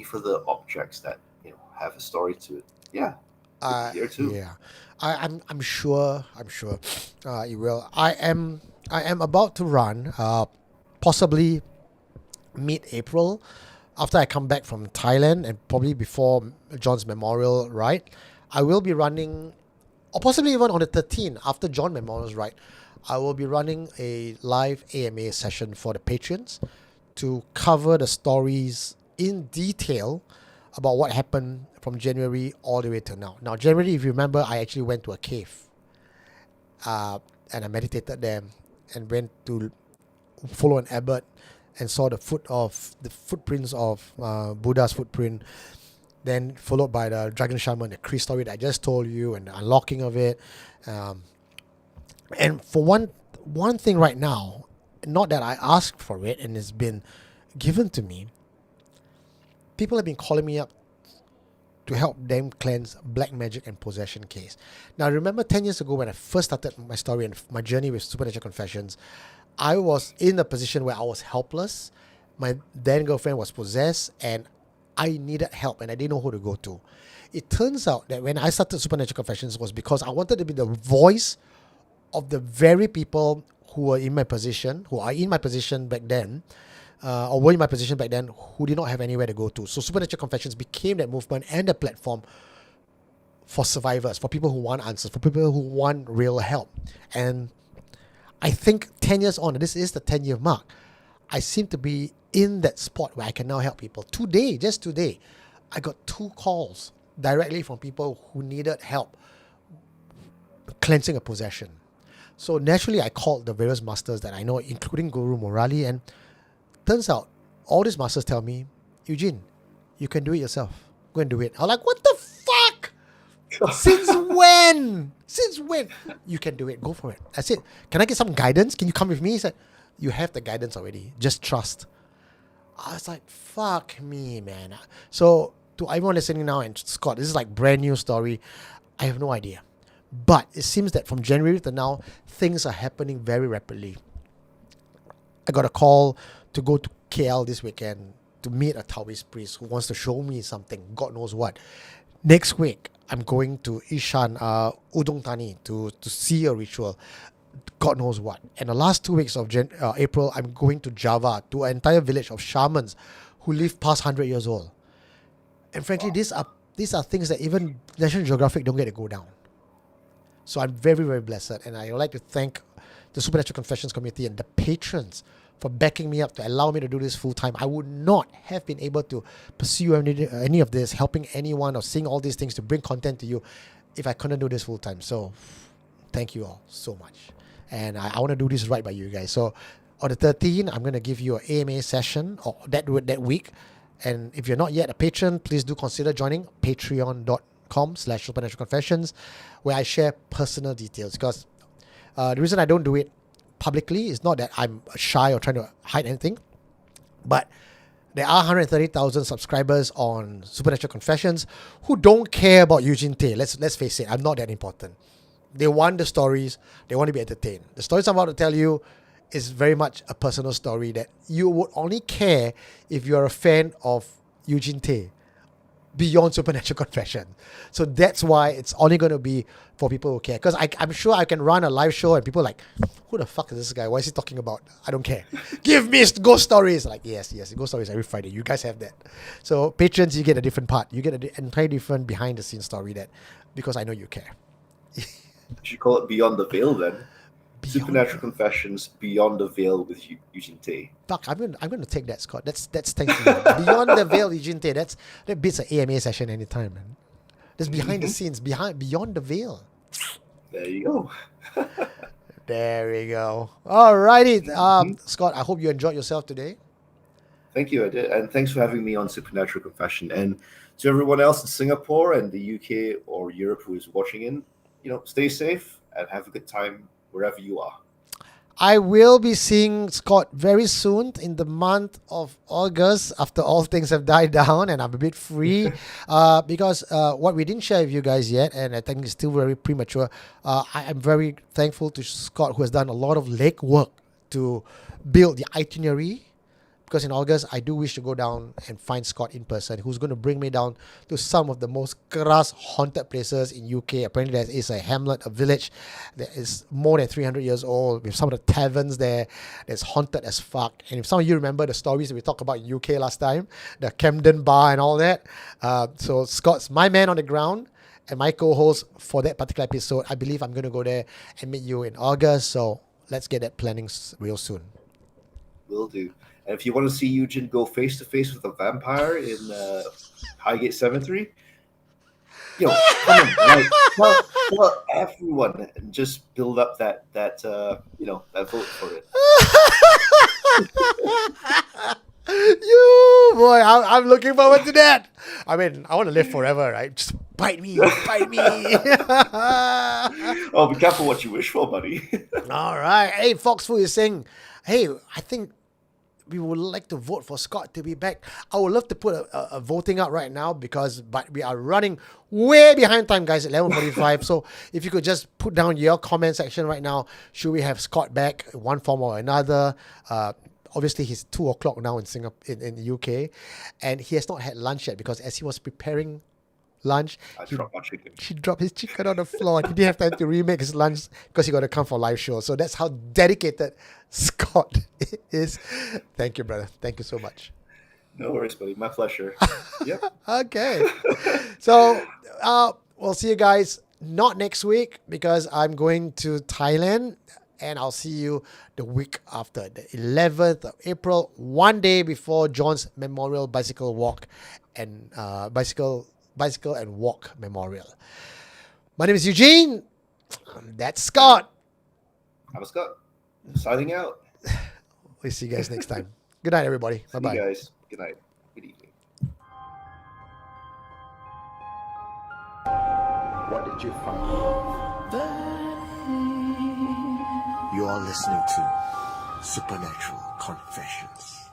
further objects that have a story to it, here too. Yeah, I'm sure it will. I am about to run possibly mid-April after I come back from Thailand and probably before John's memorial ride. I will be running, or possibly even on the 13th after John Memorial's ride, I will be running a live AMA session for the patrons to cover the stories in detail about what happened from January all the way to now. Now, January, if you remember, I actually went to a cave and I meditated there and went to follow an abbot and saw the footprints of Buddha's footprint, then followed by the dragon shaman, the Chris story that I just told you, and the unlocking of it. And for one thing right now, not that I asked for it and it's been given to me, people have been calling me up to help them cleanse black magic and possession case. Now, remember 10 years ago when I first started my story and my journey with Supernatural Confessions, I was in a position where I was helpless. My then girlfriend was possessed and I needed help and I didn't know who to go to. It turns out that when I started Supernatural Confessions was because I wanted to be the voice of the very people who are in my position back then, or were in my position back then, who did not have anywhere to go to. So Supernatural Confessions became that movement and a platform for survivors, for people who want answers, for people who want real help. And I think 10 years on, and this is the 10-year mark, I seem to be in that spot where I can now help people. Today, just today, I got 2 calls directly from people who needed help cleansing a possession. So naturally, I called the various masters that I know, including Guru Murali, and turns out all these masters tell me, Eugene, you can do it yourself. Go and do it. I'm like, what the fuck? Since when? Since when? You can do it. Go for it. I said, can I get some guidance? Can you come with me? He said, you have the guidance already. Just trust. I was like, fuck me, man. So to everyone listening now, and Scott, this is like brand new story. I have no idea. But it seems that from January to now, things are happening very rapidly. I got a call to go to KL this weekend to meet a Taoist priest who wants to show me something, God knows what. Next week, I'm going to Ishan, Udong Thani, to see a ritual, God knows what. And the last 2 weeks of April, I'm going to Java, to an entire village of shamans who live past 100 years old. And frankly, these are things that even National Geographic don't get to go down. So I'm very, very blessed. And I would like to thank the Supernatural Confessions community and the patrons for backing me up to allow me to do this full time. I would not have been able to pursue any of this, helping anyone or seeing all these things to bring content to you if I couldn't do this full time. So thank you all so much. And I want to do this right by you guys. So on the 13th, I'm going to give you an AMA session or that week. And if you're not yet a patron, please do consider joining patreon.com/supernaturalconfessions, where I share personal details. Because the reason I don't do it publicly is not that I'm shy or trying to hide anything, but there are 130,000 subscribers on Supernatural Confessions who don't care about Eugene Tay. Let's face it, I'm not that important. They want the stories, they want to be entertained. The stories I'm about to tell you is very much a personal story that you would only care if you're a fan of Eugene Tay beyond Supernatural Confession. So that's why it's only going to be for people who care. Because I'm sure I can run a live show and people are like, who the fuck is this guy? What is he talking about? I don't care. Give me ghost stories. Like, yes, ghost stories every Friday. You guys have that. So patrons, you get a different part. You get an entire different behind the scenes story because I know you care. You should call it Beyond the Veil then. Supernatural Confessions Beyond the Veil with Eugene Tay. Fuck, I'm going to take that, Scott. That's thanks to you. Beyond the Veil, Eugene Tay. That beats an AMA session anytime, man. That's behind the scenes, Beyond the Veil. There you go. There we go. Alrighty, Scott. I hope you enjoyed yourself today. Thank you, I did, and thanks for having me on Supernatural Confession. And to everyone else in Singapore and the UK or Europe who is watching in, stay safe and have a good time wherever you are. I will be seeing Scott very soon in the month of August after all things have died down and I'm a bit free because what we didn't share with you guys yet, and I think it's still very premature, I am very thankful to Scott who has done a lot of legwork to build the itinerary. Because in August, I do wish to go down and find Scott in person, who's going to bring me down to some of the most keras haunted places in UK. Apparently, there is a hamlet, a village that is more than 300 years old, with some of the taverns there that's haunted as fuck. And if some of you remember the stories that we talked about in UK last time, the Camden Bar and all that. So Scott's my man on the ground and my co-host for that particular episode. I believe I'm going to go there and meet you in August. So let's get that planning real soon. Will do. And if you want to see Eugene go face to face with a vampire in Highgate Cemetery, come on, tell everyone and just build up that vote for it. You boy, I'm looking forward to that. I mean, I want to live forever, right? Just bite me. Oh, be careful what you wish for, buddy. All right. Hey, Foxfu is saying, hey, I think we would like to vote for Scott to be back. I would love to put a voting out right now but we are running way behind time, guys, at 11:45. So if you could just put down your comment section right now, should we have Scott back in one form or another? Obviously, he's 2:00 now in Singapore, in the UK, and he has not had lunch yet because as he was preparing lunch, he dropped his chicken on the floor and he didn't have time to remake his lunch because he got to come for a live show. So that's how dedicated Scott is. Thank you, brother. Thank you so much. No worries, buddy. My pleasure. Yep. Okay. So we'll see you guys not next week because I'm going to Thailand and I'll see you the week after, the 11th of April, one day before John's Memorial Bicycle Walk and Bicycle and Walk Memorial. My name is Eugene. That's Scott. I'm Scott. Signing out. We'll see you guys next time. Good night, everybody. Bye-bye. See you guys. Good night. Good evening. What did you find? You are listening to Supernatural Confessions.